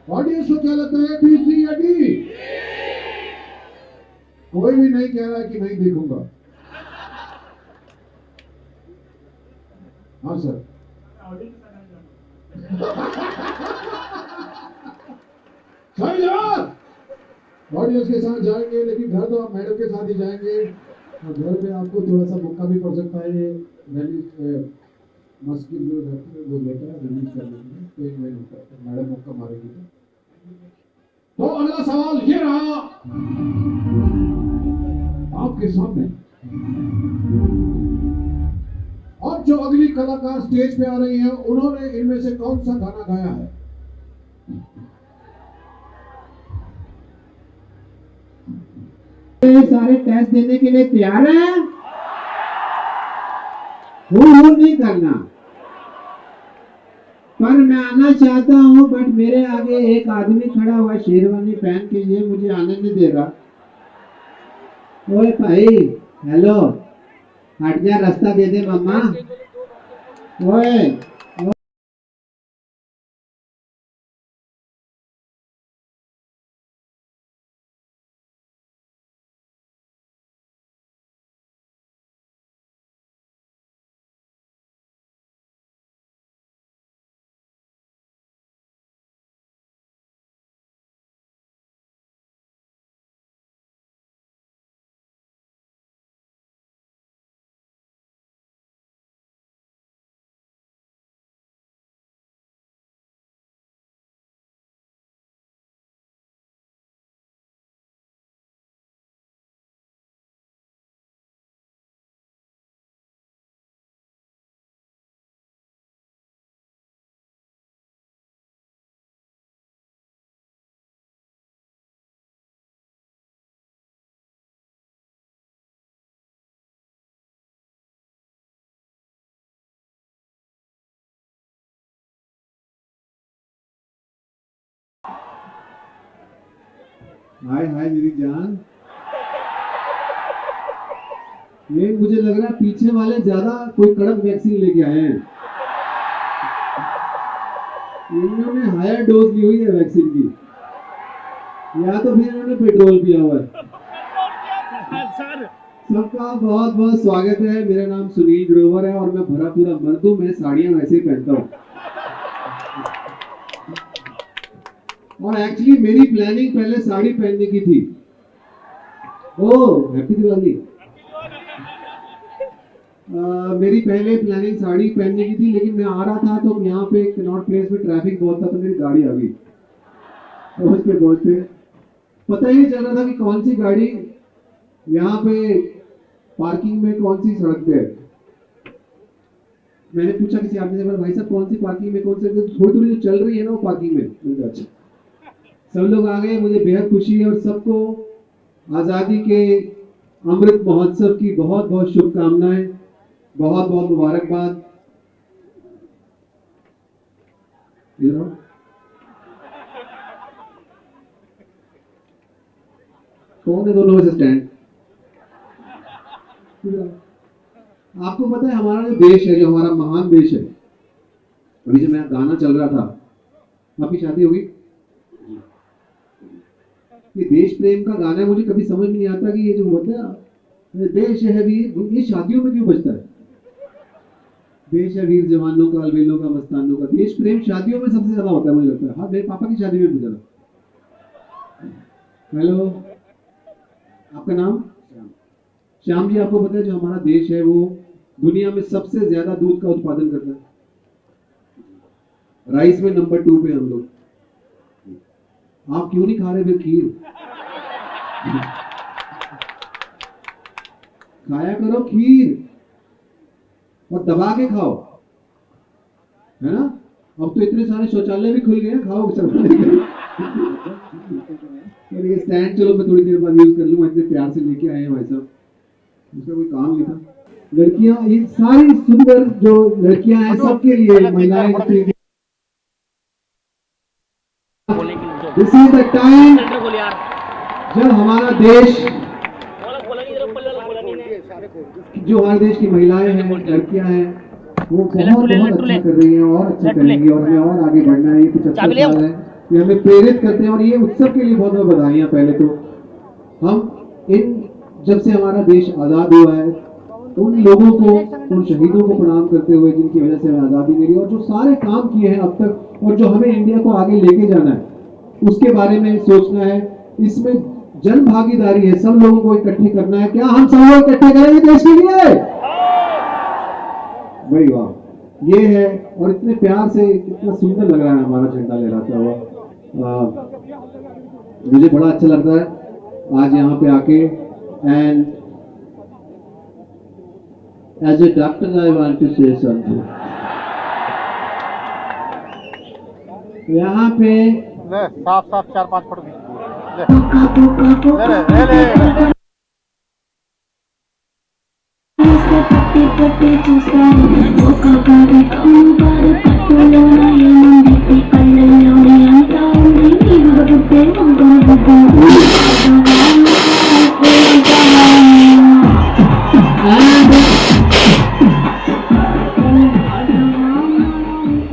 ऑडियंस को क्या लगता है बी सी या डी। कोई भी नहीं कह रहा है कि नहीं देखूंगा। हाँ सर। सही जवाब। ऑडियंस के साथ जाएंगे लेकिन घर तो आप मैडम के साथ ही जाएंगे और घर पे आपको थोड़ा सा मौका भी पड़ सकता है। ये मस्किल जो रहती है वो लेता है रिलीज करने में तो एक महीने होता है मैडम मौका मारेगी। तो अगला सवाल ये रहा आपके सामने। अब जो अगली कलाकार स्टेज पे आ रही हैं उन्होंने इनमें से कौन सा गाना गाया है। सारे टेस्ट देने के लिए तैयार हैं। हूँ नहीं करना पर मैं आना चाहता हूँ बट मेरे आगे एक आदमी खड़ा हुआ शेरवानी पहन के ये मुझे आने नहीं दे रहा। ओए भाई हेलो हट जा रास्ता दे दे मम्मा। ओए हाय हाय मेरी जान। ये मुझे लग रहा है पीछे वाले ज्यादा कोई कड़क वैक्सीन लेके आए हैं। इन्होंने हायर डोज ली हुई है वैक्सीन की या तो फिर इन्होंने पेट्रोल पिया हुआ है। सबका बहुत बहुत स्वागत है। मेरा नाम सुनील ग्रोवर है और मैं भरा पूरा मर्द हूं। मैं साड़ियां वैसे ही पहनता हूँ। और एक्चुअली मेरी प्लानिंग पहले साड़ी पहनने की थी। ओह हैप्पी दिवाली। मेरी पहले प्लानिंग साड़ी पहनने की थी, लेकिन मैं आ रहा था तो यहाँ पे कनॉट प्लेस में ट्रैफिक बहुत था, तो मेरी गाड़ी आ गई। पहुंचते पता ही नहीं चल रहा था कि कौन सी गाड़ी यहाँ पे पार्किंग में, कौन सी सड़क पे है। मैंने पूछा किसी आदमी से, भाई साहब कौन सी पार्किंग में, कौन सी, थोड़ी थोड़ी जो चल रही है ना वो पार्किंग में। मैंने अच्छा। सब लोग आ गए, मुझे बेहद खुशी है और सबको आज़ादी के अमृत महोत्सव की बहुत बहुत शुभकामनाएं, बहुत बहुत मुबारकबाद। कौन है दोनों में से स्टैंड? आपको पता है हमारा जो देश है, जो हमारा महान देश है, अभी जो मेरा गाना चल रहा था, आपकी शादी होगी, ये देश प्रेम का गाना है। मुझे कभी समझ में नहीं आता कि ये जो होता है देश है वीर, ये शादियों में क्यों बजता है? देश है वीर जवानों का, अलबेलों का, मस्तानों का। देश प्रेम शादियों में सबसे ज्यादा होता है, मुझे लगता है। हाँ, मेरे पापा की शादी में बजा। हेलो, आपका नाम? श्याम जी। आपको पता है जो हमारा देश है वो दुनिया में सबसे ज्यादा दूध का उत्पादन करता है। राइस में नंबर 2 पे हम लोग। आप क्यों नहीं खा रहे फिर खीर? खाया करो खीर और दबा के खाओ, है ना? अब तो इतने सारे शौचालय भी खुल गए हैं, खाओ ये स्टैंड चलो मैं थोड़ी देर बाद यूज कर लूंगा, इतने प्यार से लेके आए हैं भाई साहब, उसका कोई काम नहीं था। लड़कियां, ये सारी सुंदर जो लड़कियां हैं सबके लिए, महिलाएं, दिस इज द टाइम जब हमारा देश, जो हमारे देश की महिलाएं हैं, लड़कियां हैं, वो बहुत अच्छा कर रही हैं और अच्छा करेंगी और हमें और आगे बढ़ना है। ये 75 साल है, ये हमें प्रेरित करते हैं और ये उत्सव के लिए बहुत बहुत बधाइयाँ। पहले तो हम जब से हमारा देश आज़ाद हुआ है उन लोगों को, उन शहीदों को प्रणाम करते हुए जिनकी वजह से हमें आज़ादी मिली और जो सारे काम किए हैं अब तक और जो हमें इंडिया को आगे लेके जाना है उसके बारे में सोचना है। इसमें जन भागीदारी है, सब लोगों को इकट्ठे करना है। क्या हम सब लोग इकट्ठे करेंगे देश के लिए? भाई वाह, ये है। और इतने प्यार से, कितना सुंदर लग रहा है हमारा झंडा लहराता हुआ। मुझे बड़ा अच्छा लगता है आज यहाँ पे आके। And as a doctor I want to say something. यहाँ पे साफ 4-5 foot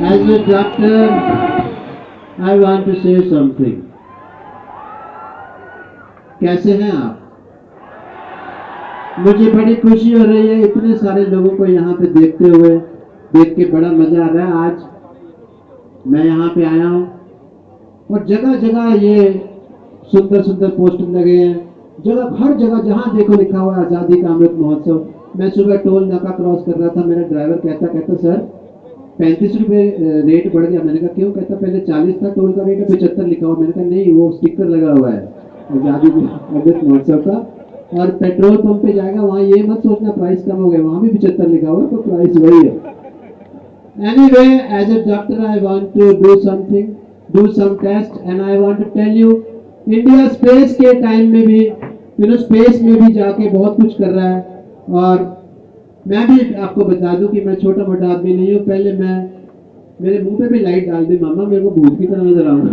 As a doctor, I want to say something. कैसे हैं आप? मुझे बड़ी खुशी हो रही है इतने सारे लोगों को यहाँ पे देखते हुए, देख के बड़ा मजा आ रहा है। आज मैं यहाँ पे आया हूँ और जगह जगह ये सुंदर सुंदर पोस्टर लगे हैं, हर जगह जहाँ देखो लिखा हुआ है आज़ादी का अमृत महोत्सव। मैं सुबह टोल नाका क्रॉस कर रहा था, मेरा ड्राइवर कहता सर 35 रुपए रेट बढ़ गया। मैंने कहा क्यों? कहता पहले 40 था टोल का रेट, 75 लिखा हुआ। मैंने कहा नहीं, वो स्टिकर लगा हुआ है आज़ादी के अमृत महोत्सव का। और पेट्रोल पंप पे जाएगा वहाँ ये मत सोचना प्राइस कम हो गया, वहाँ भी 75 लिखा हुआ, तो प्राइस वही है। Anyway, as a doctor I want to do something, do some test and I want to tell you, India space के टाइम में भी, स्पेस में भी जाके बहुत कुछ कर रहा है। और मैं भी आपको बता दूं कि मैं छोटा मोटा आदमी नहीं हूँ। पहले मैं, मेरे मुंह पे भी लाइट डाल दे मामा, मेरे को भूत की तरह नजर आऊंगा।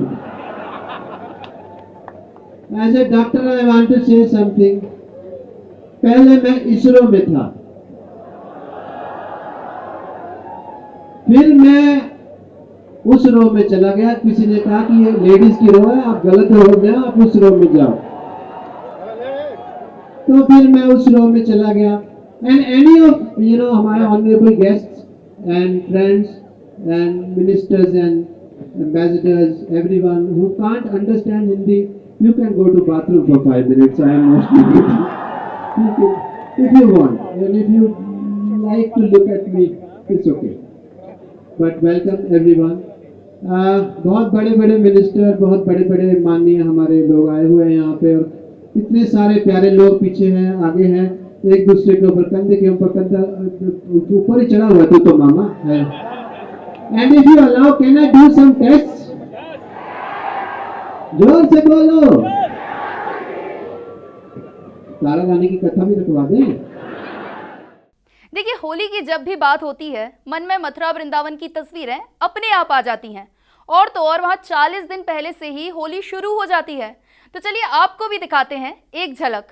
As a doctor I want to say something. पहले मैं इसरो में था, फिर मैं उस रो में चला गया। किसी ने कहा कि ये लेडीज की रो है, आप गलत रो में, आप उस रो में जाओ। तो फिर मैं उस रो में चला गया। एंड एनी ऑफ हमारे honourable guests and friends and ministers and ambassadors, everyone who can't understand Hindi, you can go to bathroom for 5 minutes. I am mostly if you want, and if you like to look at me, it's okay. But welcome everyone. बहुत बड़े बड़े minister, बहुत बड़े बड़े माननीय हमारे लोग आए हुए हैं यहाँ पे, और इतने सारे प्यारे लोग पीछे हैं, आगे हैं, एक दूसरे के ऊपर कंधे के ऊपर कंधा ऊपर ही चढ़ा हुआ तो मामा है. And if you allow, can I do some tests? जोर से बोलो. तारा रानी की कथा भी रखवा दें. देखिए, होली की जब भी बात होती है, मन में मथुरा वृंदावन की तस्वीरें अपने आप आ जाती हैं, और तो और वहां 40 दिन पहले से ही होली शुरू हो जाती है. तो चलिए आपको भी दिखाते हैं एक झलक.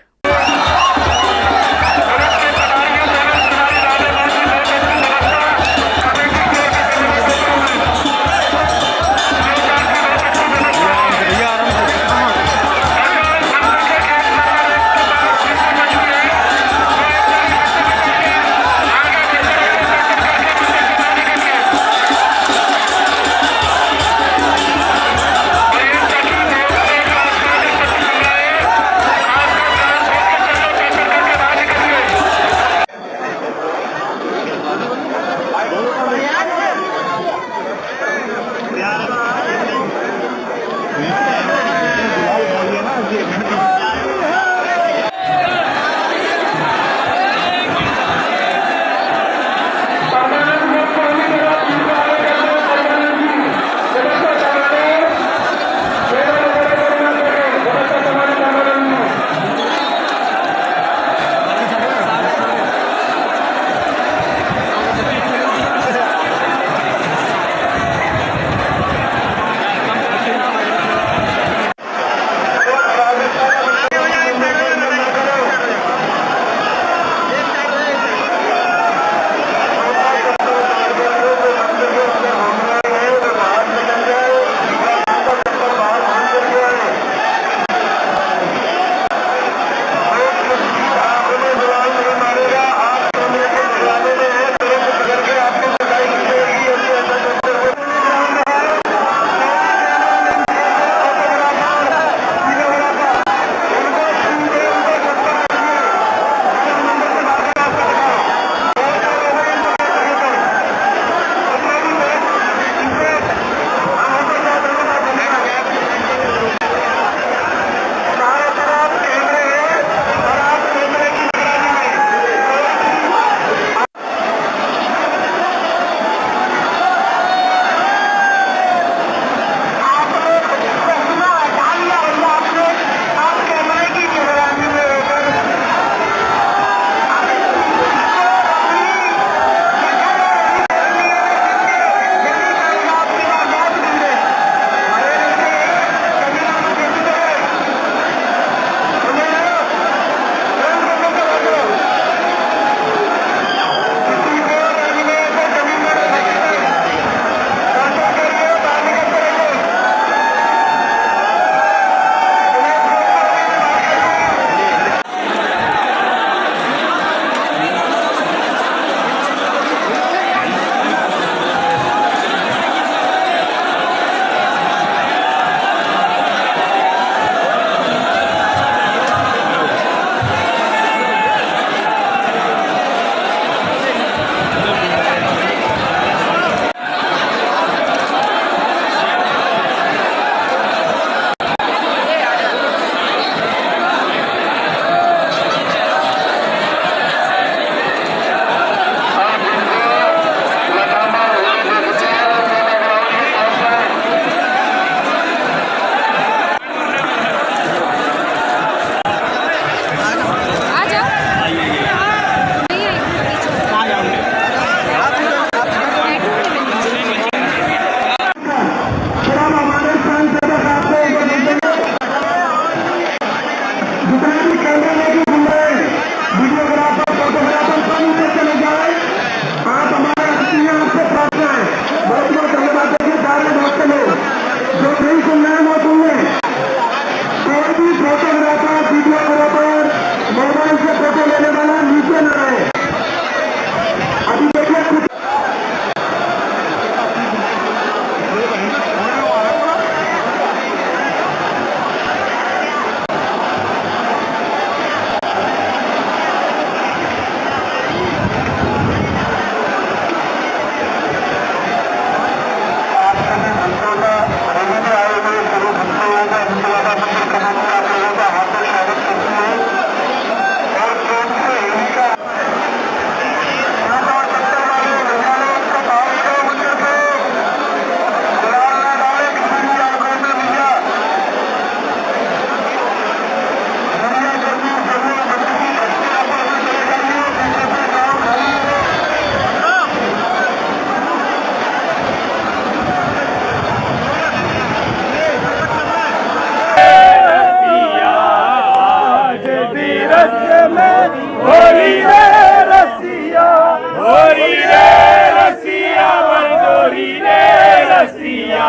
रसिया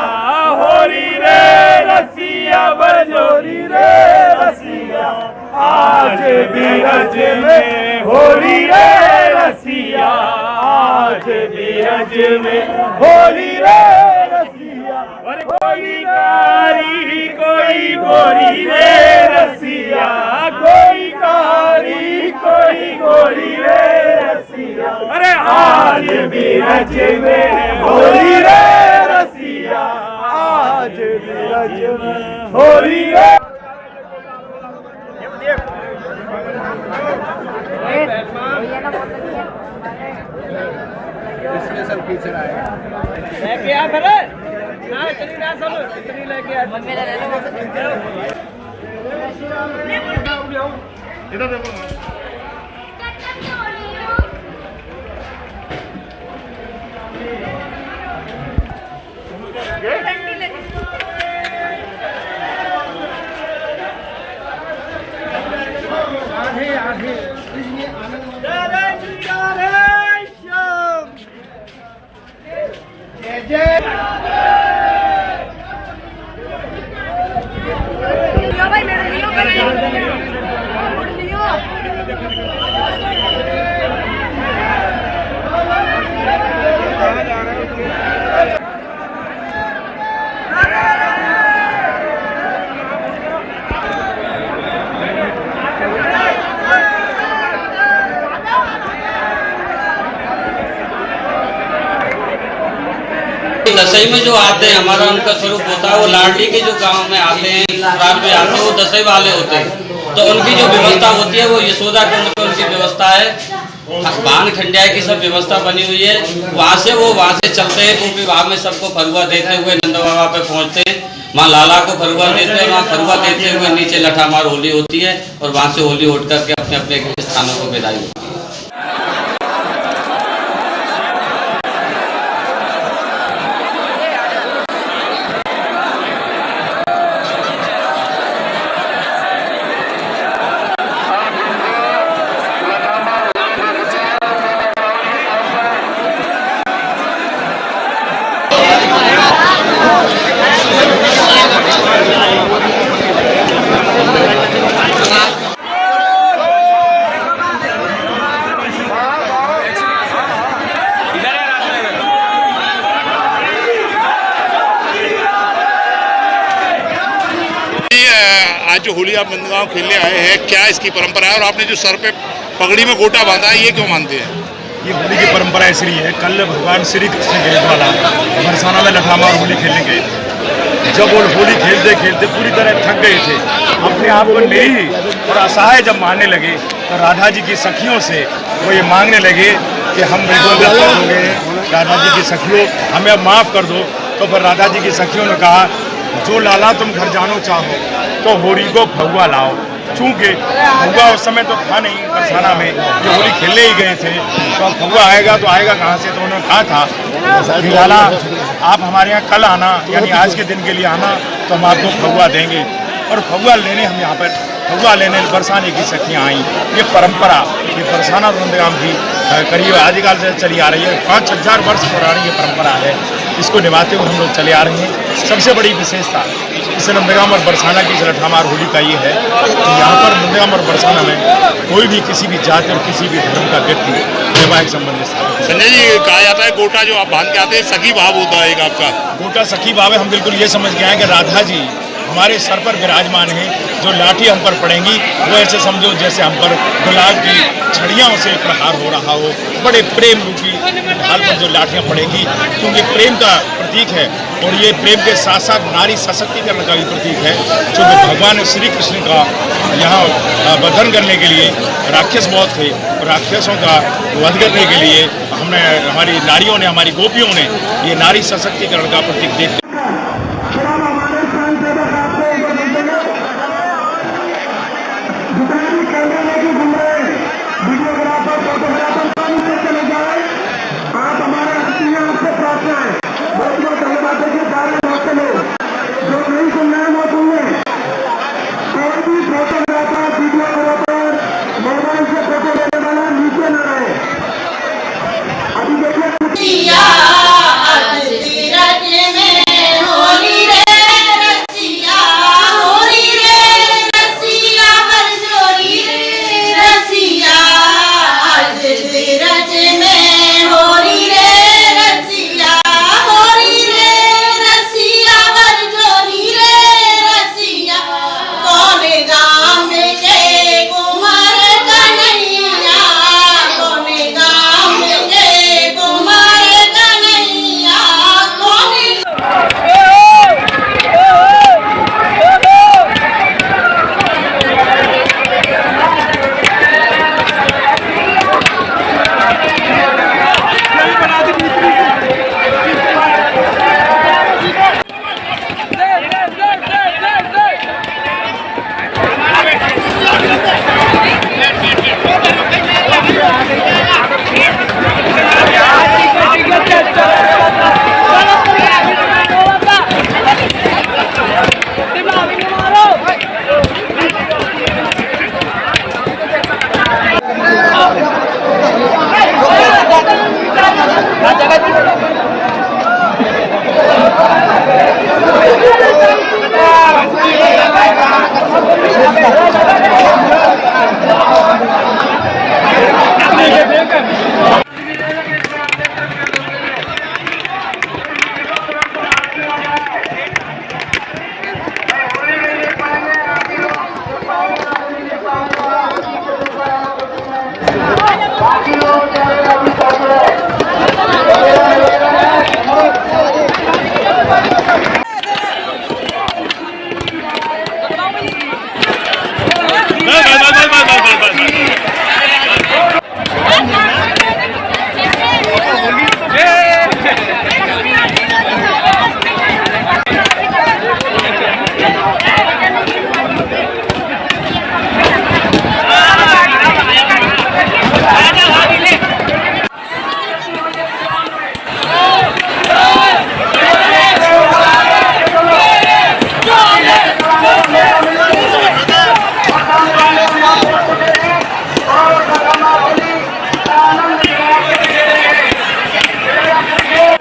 होली रे रसिया बजोरी रे रसिया आज बीरज में होली रे रसिया आज बीरज में होली रे रसिया और कोई कारी कोई गोरी रे रसिया कोई कारी कोई गोरी रे रसिया अरे आज बीरज में होली रे रसिया आज बीरज में होली रे लेके आ फिर ना इतनी ना सब इतनी लेके आ मेरा ले लो इधर देखो आधे आधे दसई में जो आते हैं हमारा उनका स्वरूप होता है वो लाडली के जो गांव में आते हैं ससुराल में आते हैं वो दसई वाले होते हैं तो उनकी जो व्यवस्था होती है वो यशोदा कुंड पे उनकी व्यवस्था है भान खंडिया की सब व्यवस्था बनी हुई है वहाँ से चलते हैं तो विवाह में सबको फरुआ देते हुए नंद बाबा पे पहुँचते हैं माँ लाला को फरुआ देते हैं वहाँ फरुआ देते हुए नीचे लठामार होली होती है और वहाँ से होली उठ करके अपने अपने स्थानों को विदाई होती है। आज जो होली आप नंदगांव खेलने आए हैं क्या इसकी परंपरा है और आपने जो सर पे पगड़ी में गोटा बांधा है ये क्यों मानते हैं? ये होली की परंपरा ऐसी है। कल भगवान श्री कृष्ण गणेश वाला बरसाना में लठामार होली खेलने गए थे। जब वो होली खेलते खेलते पूरी तरह थक गए थे, अपने आप को निरीह और असहाय जब मानने लगे तो राधा जी की सखियों से वो ये मांगने लगे कि हम बिल्कुल हो गए, राधा जी की सखियों हमें अब माफ़ कर दो। तो फिर राधा जी की सखियों ने कहा जो लाला तुम घर जानो चाहो तो होली को फगुआ लाओ। चूँकि फगुआ उस समय तो था नहीं बरसाना में, जो होली खेलने ही गए थे, तो अब फगुआ आएगा तो आएगा कहाँ से। तो उन्होंने कहा था कि लाला आप हमारे यहाँ कल आना, यानी आज के दिन के लिए आना, तो हम आपको फगुआ देंगे। और फगुआ लेने हम यहाँ पर फगुआ लेने बरसाने की सखियाँ आई। ये परंपरा ये बरसाना नंदगांव की करीब आदिकाल से चली आ रही है। 5000 वर्ष पुरानी ये परंपरा है, इसको निभाते हुए हम लोग चले आ रहे हैं। सबसे बड़ी विशेषता इस नंदगांव और बरसाना की लठामार होली का ये है कि यहाँ पर नंदगांव और बरसाना में कोई भी किसी भी जाति और किसी भी धर्म का व्यक्ति वैवाहिक संबंध स्थापित। संजय जी कहा जाता है गोटा जो आप बांध के आते हैं सखी भाव होता है एक आपका। गोटा सखी भाव है। हम बिल्कुल ये समझ गए हैं कि राधा जी हमारे सर पर विराजमान है। जो लाठी हम पर पड़ेंगी वो ऐसे समझो जैसे हम पर गुलाब की छड़ियों से प्रहार हो रहा हो। बड़े प्रेम रूपी ढाल पर जो लाठियाँ पड़ेंगी, क्योंकि प्रेम का प्रतीक है और ये प्रेम के साथ साथ नारी सशक्तिकरण का भी प्रतीक है। क्योंकि भगवान श्री कृष्ण का यहाँ बंधन करने के लिए राक्षस बहुत थे, राक्षसों का वध करने के लिए हमने हमारी नारियों ने हमारी गोपियों ने ये नारी सशक्तिकरण का प्रतीक देखते आज बीरज में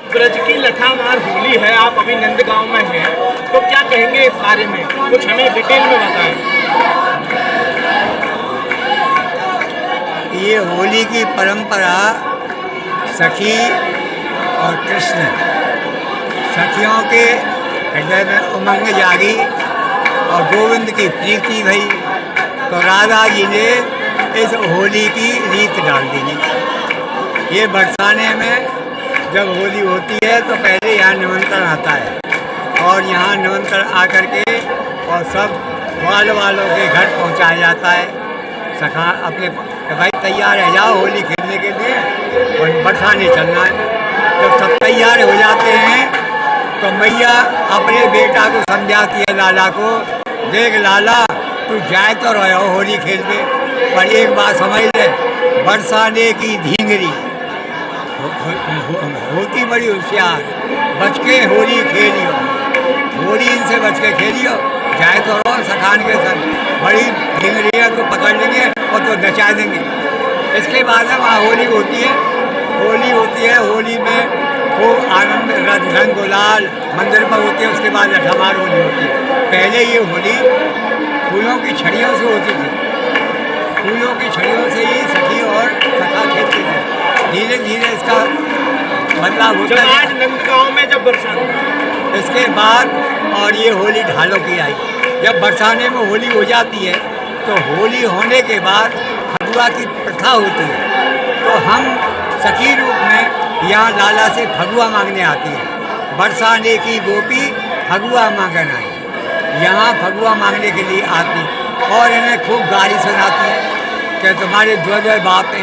ब्रज की लठामार होली है, आप अभी नंदगांव में हैं, तो क्या कहेंगे इस बारे में, कुछ हमें डिटेल में बताएं। ये होली की परंपरा सखी और कृष्ण, सखियों के हृदय में उमंग जागी और गोविंद की प्रीति भई, तो राधा जी ने इस होली की रीत डाल दी। ये बरसाने में जब होली होती है तो पहले यहाँ निमंत्रण आता है और यहाँ निमंत्रण आकर के और सब ग्वाल वालों के घर पहुँचाया जाता है। सखा अपने भाई तैयार है, जाओ होली खेलने के लिए और बरसाने चलना है। जब सब तैयार हो जाते हैं तो मैया अपने बेटा को समझाती है लाला को, देख लाला तू जाए तो रहो होली खेलने, पर एक बात समझ ले, बरसाने की धींगरी होती बड़ी होशियार, बच के होली खेलियो, होली इनसे बच के खेलियो, जाए तो रहो सखान के संग, बड़ी ढिंगरिया को पकड़ लेंगे और तो नचा देंगे। इसके बाद में वहाँ होली होती है, होली में खूब आनंद, रंग गुलाल मंदिर पर होती है। उसके बाद लठामार होली होती है। पहले ये होली फूलों की छड़ियों से होती थी, फूलों की छड़ियों से ही सखी और सखा खेलते थे। धीरे धीरे इसका बदलाव होता है। आज नंदगांव में जब बरसात, इसके बाद और ये होली ढालों की आई। जब बरसाने में होली हो जाती है तो होली होने के बाद फगुआ की प्रथा होती है, तो हम सखी रूप में यहाँ लाला से फगुआ मांगने आती है। बरसाने की गोपी फगुआ मांगन आई, यहाँ फगुआ मांगने के लिए आती और इन्हें खूब गाली सुनाती है कि तुम्हारे दो बाप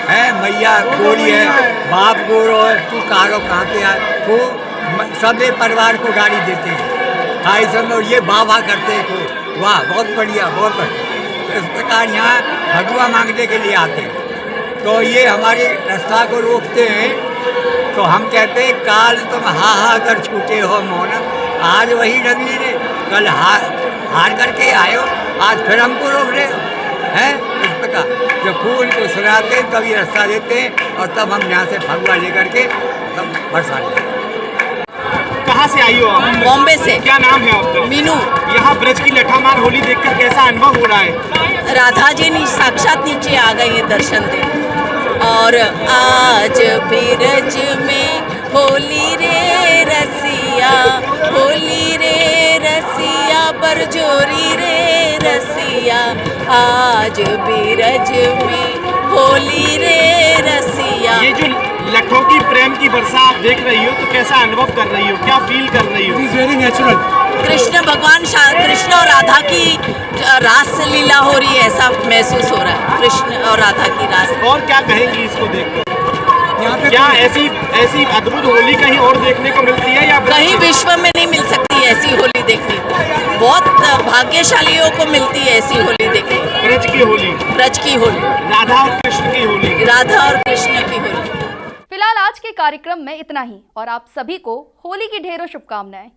है मैया गोरी है, बाप गोरो है, तू कारो कहाँ पे आए। खूब सभी परिवार को गाली देते हैं, हाई सुनो ये बाबा करते हैं खूब, वाह बहुत बढ़िया बहुत बढ़िया। इस प्रकार यहाँ फगुआ मांगने के लिए आते हैं। तो ये हमारी रास्ता को रोकते हैं, तो हम कहते हैं काल तुम हा कर छूटे हो मोन, आज वही रंगली ने, कल हार करके आयो, आज फिर हमको रोक रहे हो हैं। इस प्रकार जब खूब उनको सुनाते हैं तभी रास्ता देते हैं और तब हम यहाँ से फगुआ लेकर के तब बरसा लेते हैं। कहाँ से आई हो आप? बॉम्बे से। क्या नाम है आपका? मीनू। यहाँ ब्रज की लठामार होली देखकर कैसा अनुभव हो रहा है? राधा जी साक्षात नीचे आ गई है दर्शन दे। और आज ब्रज में होली रे रसिया, होली रे रसिया, बरजोरी रे रसिया, आज ब्रज में होली रे रसिया। ये जो लठों की प्रेम की वर्षा आप देख रही हो तो कैसा अनुभव कर रही हो, क्या फील कर रही हो? It is very natural. Krishna भगवान, कृष्ण और राधा की रास लीला हो रही है, ऐसा महसूस हो रहा है, कृष्ण और राधा की रास। और क्या कहेंगी इसको देखकर? क्या ऐसी अद्भुत होली कहीं और देखने को मिलती है या कहीं विश्व में नहीं मिल सकती ऐसी होली देखने को? बहुत भाग्यशालियों को मिलती है ऐसी होली देखने। ब्रज की होली, ब्रज की होली, राधा और कृष्ण की होली, राधा और कृष्ण की होली। फिलहाल आज के कार्यक्रम में इतना ही और आप सभी को होली की ढेरों शुभकामनाएं।